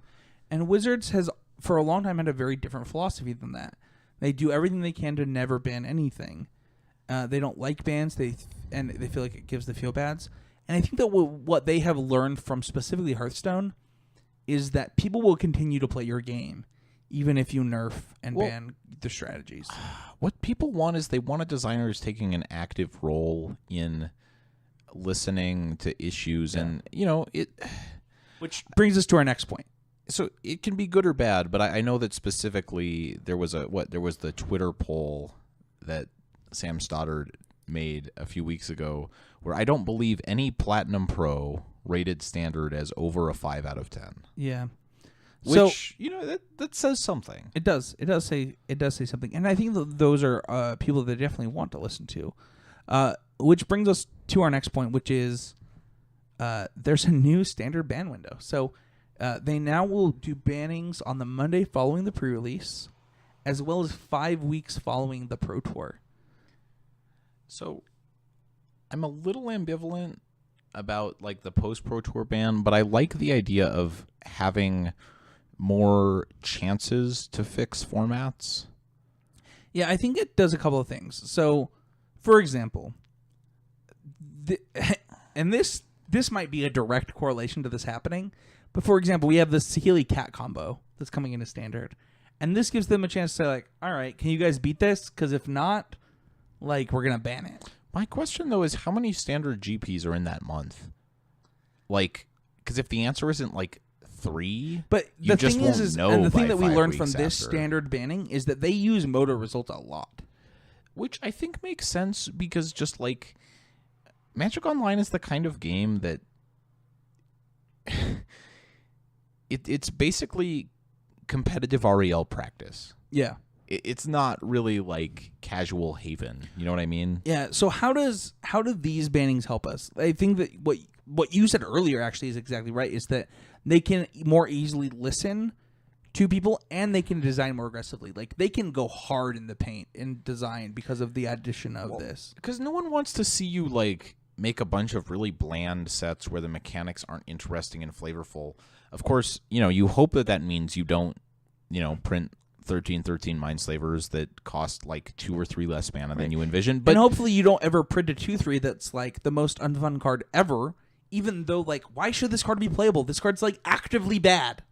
And Wizards has for a long time had a very different philosophy than that. They do everything they can to never ban anything. They don't like bans. They feel like it gives the feel bads. And I think that what they have learned from specifically Hearthstone is that people will continue to play your game, even if you nerf and ban the strategies. What people want is they want a designer who's taking an active role in listening to issues, and you know it. Which brings us to our next point. So it can be good or bad, but I know that specifically there was the Twitter poll that Sam Stoddard made a few weeks ago, where I don't believe any Platinum Pro rated Standard as over a 5 out of 10. Yeah. Which, you know, that says something. It does. It does say something. And I think that those are people that definitely want to listen to. Which brings us to our next point, which is there's a new standard ban window. So they now will do bannings on the Monday following the pre-release, as well as 5 weeks following the Pro Tour. So I'm a little ambivalent about like the post Pro Tour ban, but I like the idea of having more chances to fix formats. Yeah, I think it does a couple of things. So, for example, and this might be a direct correlation to this happening, but for example, we have the Saheeli Cat combo that's coming into Standard, and this gives them a chance to say like, all right, can you guys beat this? Because if not, like, we're gonna ban it. My question though is how many Standard GPs are in that month? Like, because if the answer isn't like 3, but you the just thing won't is know and the by thing that we 5 learned from weeks this after. Standard banning is that they use motor results a lot. Which I think makes sense because just like Magic Online is the kind of game that it's basically competitive REL practice. Yeah. It's not really like casual Haven. You know what I mean? Yeah. So how do these bannings help us? I think that what you said earlier actually is exactly right. Is that they can more easily listen to people and they can design more aggressively. Like they can go hard in the paint in design because of the addition of this. Because no one wants to see you like make a bunch of really bland sets where the mechanics aren't interesting and flavorful. Of course, you know, you hope that means you don't, you know, print 13 Mindslavers that cost like 2 or 3 less mana than you envisioned. But and hopefully you don't ever print a 2/3 that's like the most unfun card ever, even though like why should this card be playable? This card's like actively bad.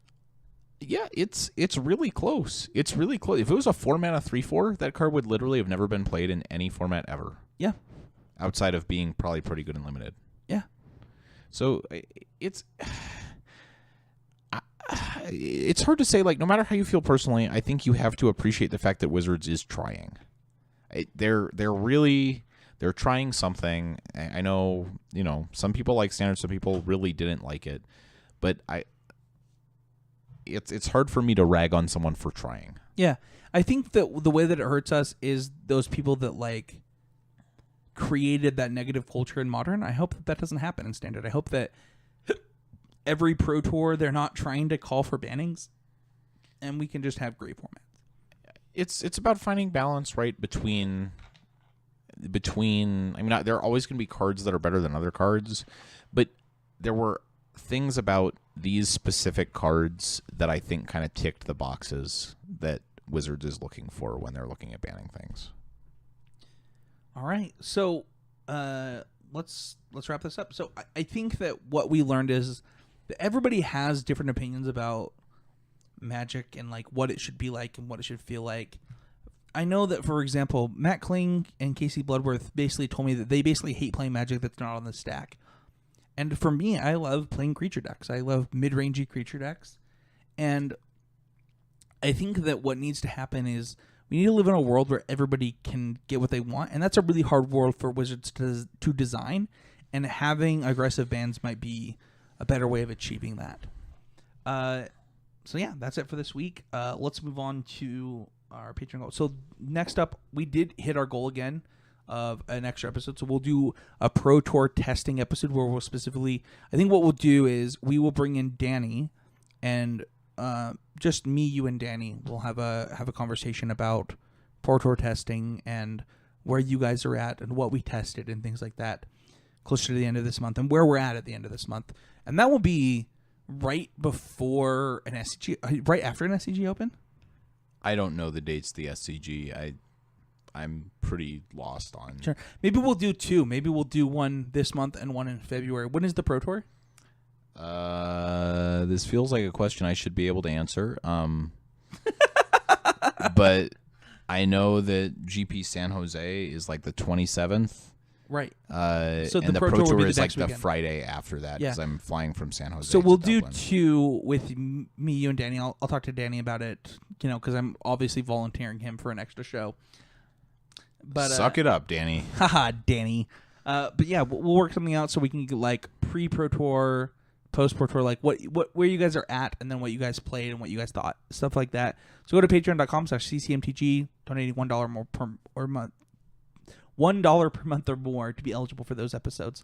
yeah, it's really close. It's really close. If it was a 4 mana 3/4, that card would literally have never been played in any format ever. Yeah. Outside of being probably pretty good and limited. Yeah. So it's hard to say. Like, no matter how you feel personally, I think you have to appreciate the fact that Wizards is trying. They're trying something. I know, you know, some people like Standard, some people really didn't like it, but it's hard for me to rag on someone for trying. Yeah. I think that the way that it hurts us is those people that like created that negative culture in Modern. I hope that doesn't happen in Standard. I hope that every Pro Tour they're not trying to call for bannings and we can just have great formats. It's about finding balance, right, between I mean, there are always going to be cards that are better than other cards, but there were things about these specific cards that I think kind of ticked the boxes that Wizards is looking for when they're looking at banning things. All right. So let's wrap this up. So I think that what we learned is that everybody has different opinions about Magic and like what it should be like and what it should feel like. I know that, for example, Matt Kling and Casey Bloodworth basically told me that they basically hate playing Magic that's not on the stack. And for me, I love playing creature decks. I love mid-rangey creature decks. And I think that what needs to happen is we need to live in a world where everybody can get what they want. And that's a really hard world for Wizards to design. And having aggressive bans might be a better way of achieving that. So yeah, that's it for this week. Let's move on to our Patreon goal. So next up, we did hit our goal again of an extra episode. So we'll do a Pro Tour testing episode where we'll specifically, I think what we'll do is we will bring in Danny, and just me, you, and Danny will have a conversation about Pro Tour testing and where you guys are at and what we tested and things like that closer to the end of this month and where we're at the end of this month. And that will be right before an SCG, right after an SCG Open. I don't know the dates of the SCG. I'm pretty lost on. Sure. Maybe we'll do two. Maybe we'll do one this month and one in February. When is the Pro Tour? This feels like a question I should be able to answer. But I know that GP San Jose is like the 27th. Right. So the Pro Tour is like the Friday after that because I'm flying from San Jose. So we'll do two with me, you, and Danny. I'll talk to Danny about it, because I'm obviously volunteering him for an extra show. But suck it up, Danny. Haha, Danny. But yeah, we'll work something out so we can get like pre-Pro Tour, post-Pro Tour, like where you guys are at, and then what you guys played and what you guys thought, stuff like that. So go to patreon.com/ccmtg, donating $1 more per month. $1 per month or more to be eligible for those episodes.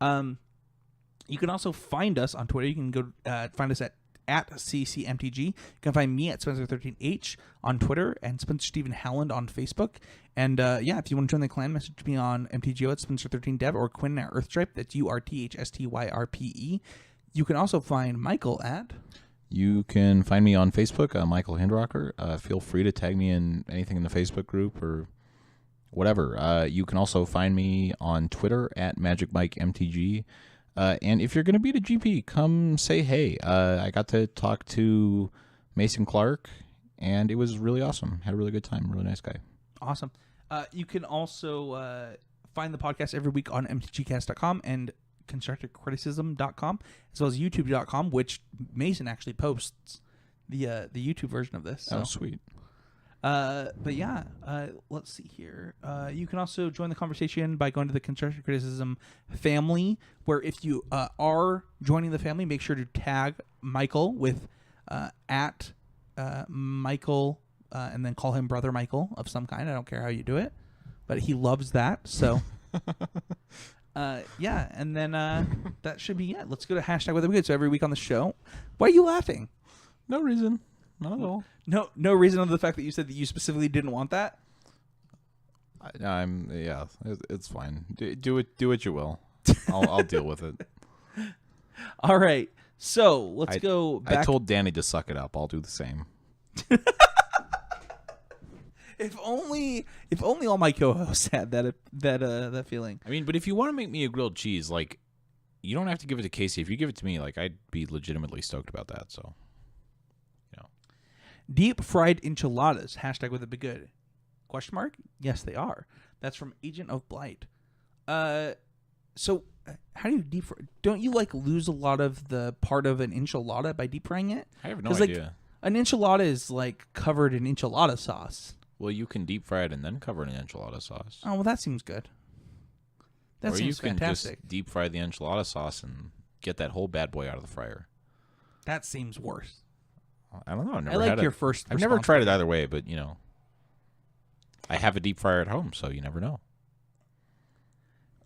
You can also find us on Twitter. You can go find us at @CCMTG. You can find me at Spencer13H on Twitter and Spencer Stephen Howland on Facebook. And if you want to join the clan, message me on MTGO at Spencer13Dev or Quinn at Earthstripe. That's URTHSTYRPE. You can also find Michael at... You can find me on Facebook, Michael Hindrocker. Feel free to tag me in anything in the Facebook group or whatever. You can also find me on Twitter at MagicMikeMTG. And if you're going to be at a GP, come say hey. I got to talk to Mason Clark, and it was really awesome. Had a really good time. Really nice guy. Awesome. You can also find the podcast every week on mtgcast.com and constructivecriticism.com, as well as youtube.com, which Mason actually posts the YouTube version of this. So. Oh, sweet. But yeah, let's see here. You can also join the conversation by going to the Constructive Criticism family, where if you are joining the family, make sure to tag Michael with at Michael, and then call him Brother Michael of some kind. I don't care how you do it, but he loves that. So, and then that should be it. Let's go to hashtag with good. So every week on the show, why are you laughing? No reason. Not at all. No reason other than the fact that you said that you specifically didn't want that. It's fine. Do what you will. I'll deal with it. All right. So let's go back. I told Danny to suck it up. I'll do the same. If only all my co-hosts had that feeling. I mean, but if you want to make me a grilled cheese, like, you don't have to give it to Casey. If you give it to me, like, I'd be legitimately stoked about that. So. Deep fried enchiladas, hashtag with a big good. Question mark? Yes, they are. That's from Agent of Blight. So how do you deep fry? Don't you like lose a lot of the part of an enchilada by deep frying it? I have no idea. An enchilada is like covered in enchilada sauce. Well, you can deep fry it and then cover it in enchilada sauce. Oh, well, that seems good. That seems fantastic. Or you can just deep fry the enchilada sauce and get that whole bad boy out of the fryer. That seems worse. I don't know. I've never tried it either way, but I have a deep fryer at home, so you never know.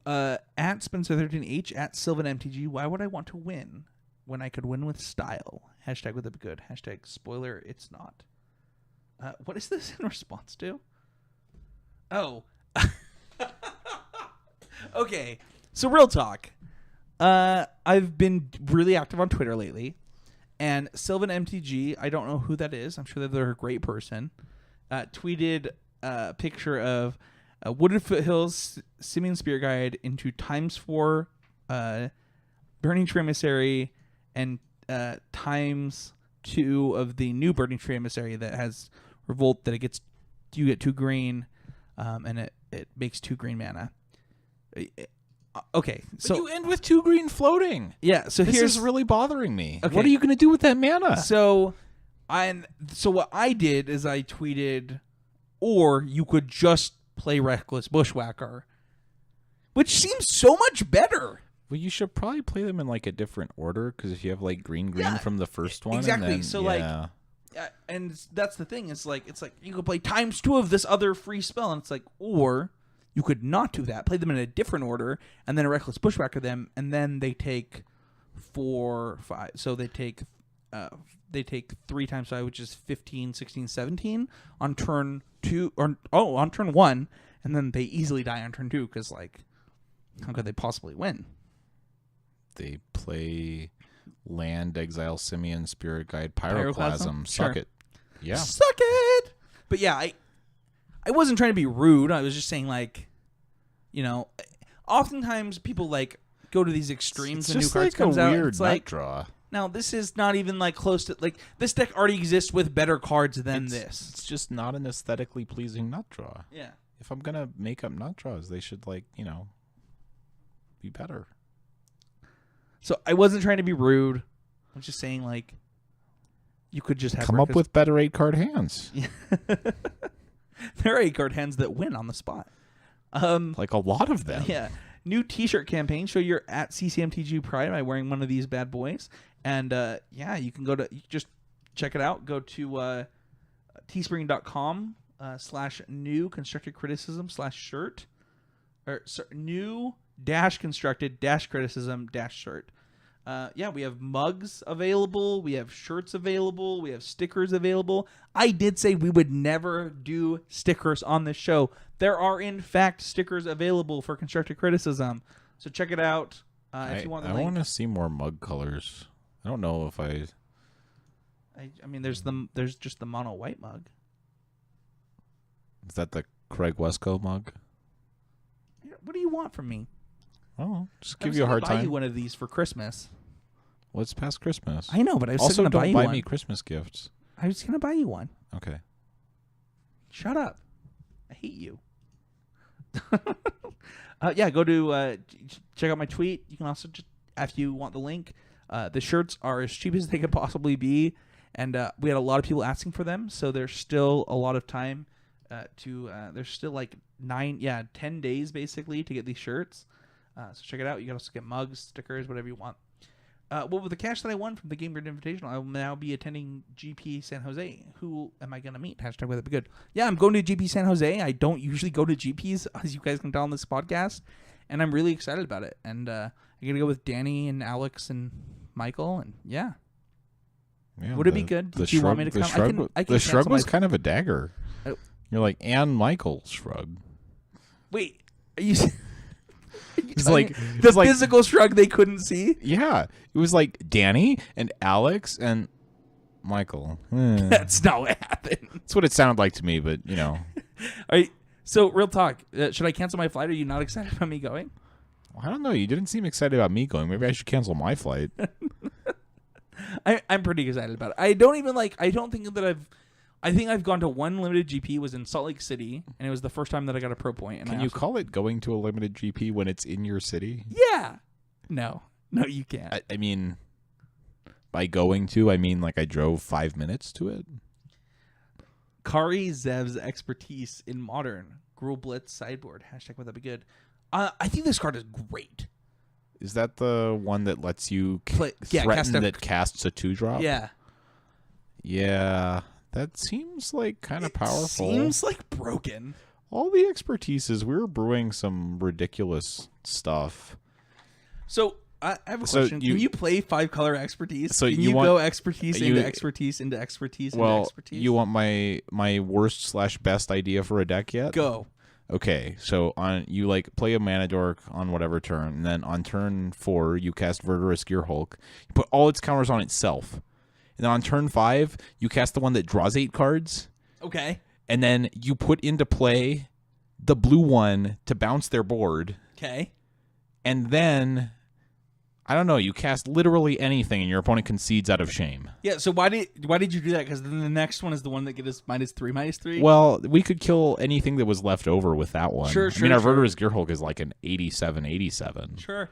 At Spencer13H at SylvanMTG. Why would I want to win when I could win with style? Hashtag with a good. Hashtag spoiler. It's not. What is this in response to? Oh. Okay. So real talk. I've been really active on Twitter lately. And Sylvan MTG, I don't know who that is. I'm sure that they're a great person. Tweeted a picture of Wooded Foothills Simian Spirit Guide into ×4 Burning Tree Emissary and ×2 of the new Burning Tree Emissary that has Revolt, that you get 2 green, and it makes 2 green mana. Okay, but you end with 2 green floating. Yeah, so this is really bothering me. Okay. What are you going to do with that mana? So what I did is I tweeted, or you could just play Reckless Bushwhacker, which seems so much better. Well, you should probably play them in like a different order because if you have like green Yeah, from the first one, exactly. And then, So, yeah. and that's the thing. It's like you could play ×2 of this other free spell, and it's like, or you could not do that. Play them in a different order, and then a reckless bushwhacker them, and then they take 4, 5. So they take 3 times 5, which is 15, 16, 17 on turn 2, or on turn 1, and then they easily die on turn 2 because like, how could they possibly win? They play Land, Exile, Simian, Spirit Guide, Pyroclasm. Suck Sure. it. Yeah. Suck it. But yeah, I wasn't trying to be rude. I was just saying, like, you know, oftentimes people like go to these extremes It's and new just cards like comes a out. weird It's like, draw. now this is not even like close to like this deck already exists with better cards than this. It's just not an aesthetically pleasing nut draw. Yeah. If I'm gonna make up nut draws, they should like, be better. So I wasn't trying to be rude. I'm just saying, like, you could just have Come up with better 8-card hands. there are 8-card hands that win on the spot. Like a lot of them. Yeah. New T-shirt campaign. Show you're at CCMTG Pride by wearing one of these bad boys. And you can just check it out. Go to teespring.com /new constructed criticism /shirt. Or new constructed criticism shirt. We have mugs available. We have shirts available. We have stickers available. I did say we would never do stickers on this show. There are, in fact, stickers available for constructive criticism. So check it out if you want the link. I want to see more mug colors. I don't know if I mean, there's just the mono white mug. Is that the Craig Wesco mug? What do you want from me? Oh, just give you a hard buy time. you one of these for Christmas. Well, it's past Christmas. I know, but I was also going to buy don't you buy one. me Christmas gifts. I was going to buy you one. Okay. Shut up. I hate you. Go to check out my tweet. You can also just, if you want the link, the shirts are as cheap as they could possibly be, and we had a lot of people asking for them, so there's still a lot of time there's still like 10 days basically to get these shirts. So check it out. You can also get mugs, stickers, whatever you want. With the cash that I won from the Game Grid Invitational, I will now be attending GP San Jose. Who am I going to meet? # with it be good. Yeah, I'm going to GP San Jose. I don't usually go to GPs, as you guys can tell on this podcast, and I'm really excited about it. And I'm going to go with Danny and Alex and Michael, and yeah. Would it be good? Do you want me to come? The shrug was kind of a dagger. Oh. You're like, and Michael shrug. Wait, are you... It's like the physical shrug they couldn't see. Yeah, it was like Danny and Alex and Michael. That's not what happened. That's what it sounded like to me, but All right. So, real talk. Should I cancel my flight? Are you not excited about me going? I don't know. You didn't seem excited about me going. Maybe I should cancel my flight. I'm pretty excited about it. I don't think that I think I've gone to one limited GP, was in Salt Lake City, and it was the first time that I got a pro point. And Can you call it going to a limited GP when it's in your city? Yeah. No, you can't. I mean, by going to, I mean like I drove 5 minutes to it. Kari Zev's expertise in Modern. Gruul Blitz sideboard. # would that be good? I think this card is great. Is that the one that lets you threaten that casts a 2-drop? Yeah. Yeah. That seems like kind of powerful. Seems like broken. All the expertises, we were brewing some ridiculous stuff. So I have a question. Can you play 5-color expertise? So Can you go expertise into expertise into expertise into expertise? You want my worst / best idea for a deck yet? Go. Okay, so you play a Mana Dork on whatever turn, and then on turn 4 you cast Verdurous Gearhulk. You put all its counters on itself. And then on turn 5, you cast the one that draws 8 cards. Okay. And then you put into play the blue one to bounce their board. Okay. And then, I don't know, you cast literally anything and your opponent concedes out of shame. Yeah, so why did you do that? Because then the next one is the one that gets us -3/-3? Well, we could kill anything that was left over with that one. Sure. I mean, our Verdurous Gearhulk is like an 87/87. Sure.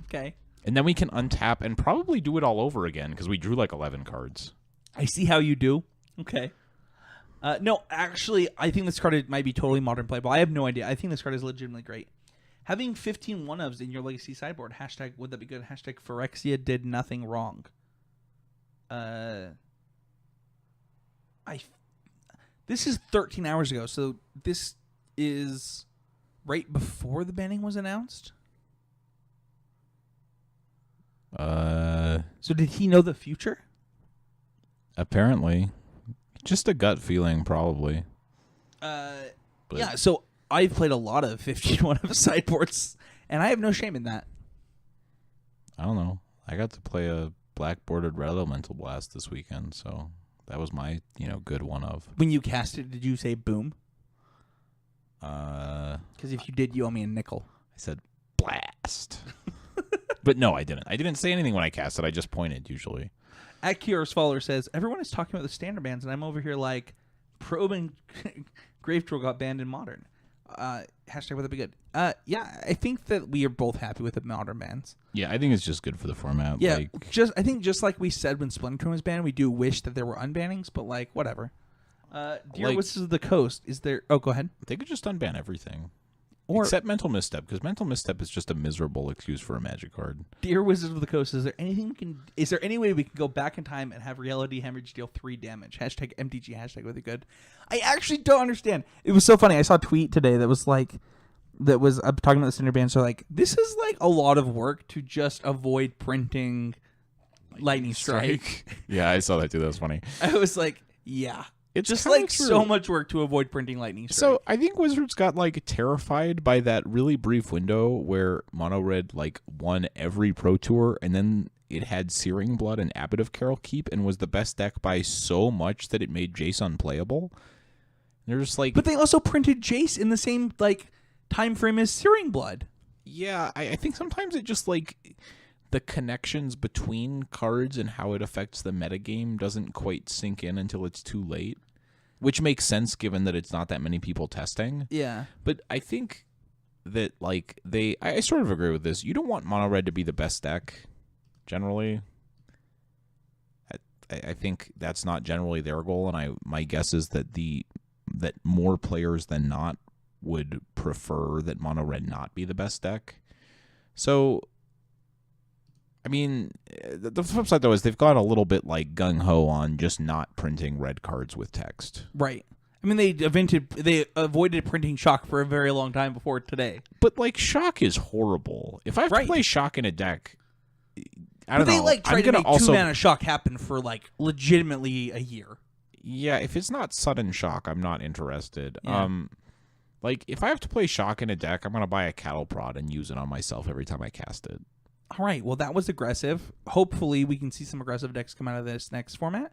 Okay. And then we can untap and probably do it all over again because we drew like 11 cards. I see how you do. Okay. No, actually, I think this card might be totally Modern playable. I have no idea. I think this card is legitimately great. Having 15 one-ofs in your legacy sideboard. Hashtag would that be good? Hashtag Phyrexia did nothing wrong. This is 13 hours ago, so this is right before the banning was announced. So did he know the future? Apparently. Just a gut feeling, probably. But Yeah, so I've played a lot of 15 one-of sideboards, and I have no shame in that. I don't know. I got to play a black-bordered Red Elemental Blast this weekend, so that was my, good one of. When you cast it, did you say boom? I Because if you did, you owe me a nickel. said blast. But no, I didn't. I didn't say anything when I cast it. I just pointed, usually. At Kiyo's Follower says, everyone is talking about the standard bans, and I'm over here like, Probe and Grave Troll got banned in Modern. Hashtag would that be good? Yeah, I think that we are both happy with the Modern bans. Yeah, I think it's just good for the format. Yeah, Like, I think just like we said when Splinter was banned, we do wish that there were unbannings, but like, whatever. Dear Wizards of the Coast, is there... Oh, go ahead. they could just unban everything. Or Except Mental Misstep, because Mental Misstep is just a miserable excuse for a Magic card. Dear Wizards of the Coast, is there any way we can go back in time and have Reality Hemorrhage deal 3 damage? Hashtag MTG, hashtag with it good. I actually don't understand. It was so funny. I saw a tweet today that was talking about the standard ban. So like, this is like a lot of work to just avoid printing Lightning Strike. Yeah, I saw that too. That was funny. I was like, yeah. It's just kinda like true. so much work to avoid printing Lightning Strike. So I think Wizards got like terrified by that really brief window where Mono Red like won every Pro Tour, and then it had Searing Blood and Abbot of Carol Keep and was the best deck by so much that it made Jace unplayable. And they're just like, but they also printed Jace in the same like time frame as Searing Blood. yeah, I think sometimes it just like the connections between cards and how it affects the metagame doesn't quite sink in until it's too late. Which makes sense given that it's not that many people testing. Yeah. But I think that, like, I sort of agree with this. You don't want Mono Red to be the best deck, generally. I think that's not generally their goal, and my guess is that that more players than not would prefer that Mono Red not be the best deck. So, I mean, the flip side, though, is they've got a little bit, like, gung-ho on just not printing red cards with text. Right. I mean, they avoided printing Shock for a very long time before today. But, like, Shock is horrible. If I have to play Shock in a deck, I don't know. But they, like, tried to make also 2-mana Shock happen for, like, legitimately a year. Yeah, if it's not sudden Shock, I'm not interested. Yeah. Like, if I have to play Shock in a deck, I'm going to buy a Cattle Prod and use it on myself every time I cast it. All right, well, that was aggressive. Hopefully, we can see some aggressive decks come out of this next format.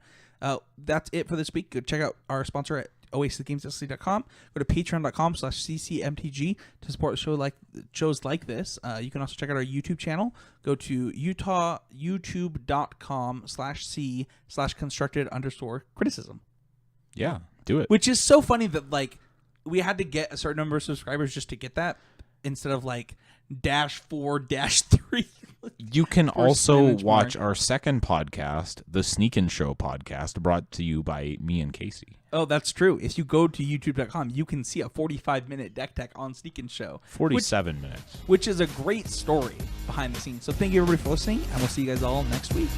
That's it for this week. Go check out our sponsor at oasisgames.com. Go to patreon.com/ccmtg to support shows like this. You can also check out our YouTube channel. Go to youtube.com/c/constructed_criticism. Yeah, do it. Which is so funny that, like, we had to get a certain number of subscribers just to get that instead of, like, -4-3. You can also management. watch our second podcast, the Sneakin' Show podcast, brought to you by me and Casey. Oh, that's true. If you go to youtube.com, you can see a 45-minute deck tech on Sneakin' Show. 47 minutes. Which is a great story behind the scenes. So thank you, everybody, for listening, and we'll see you guys all next week.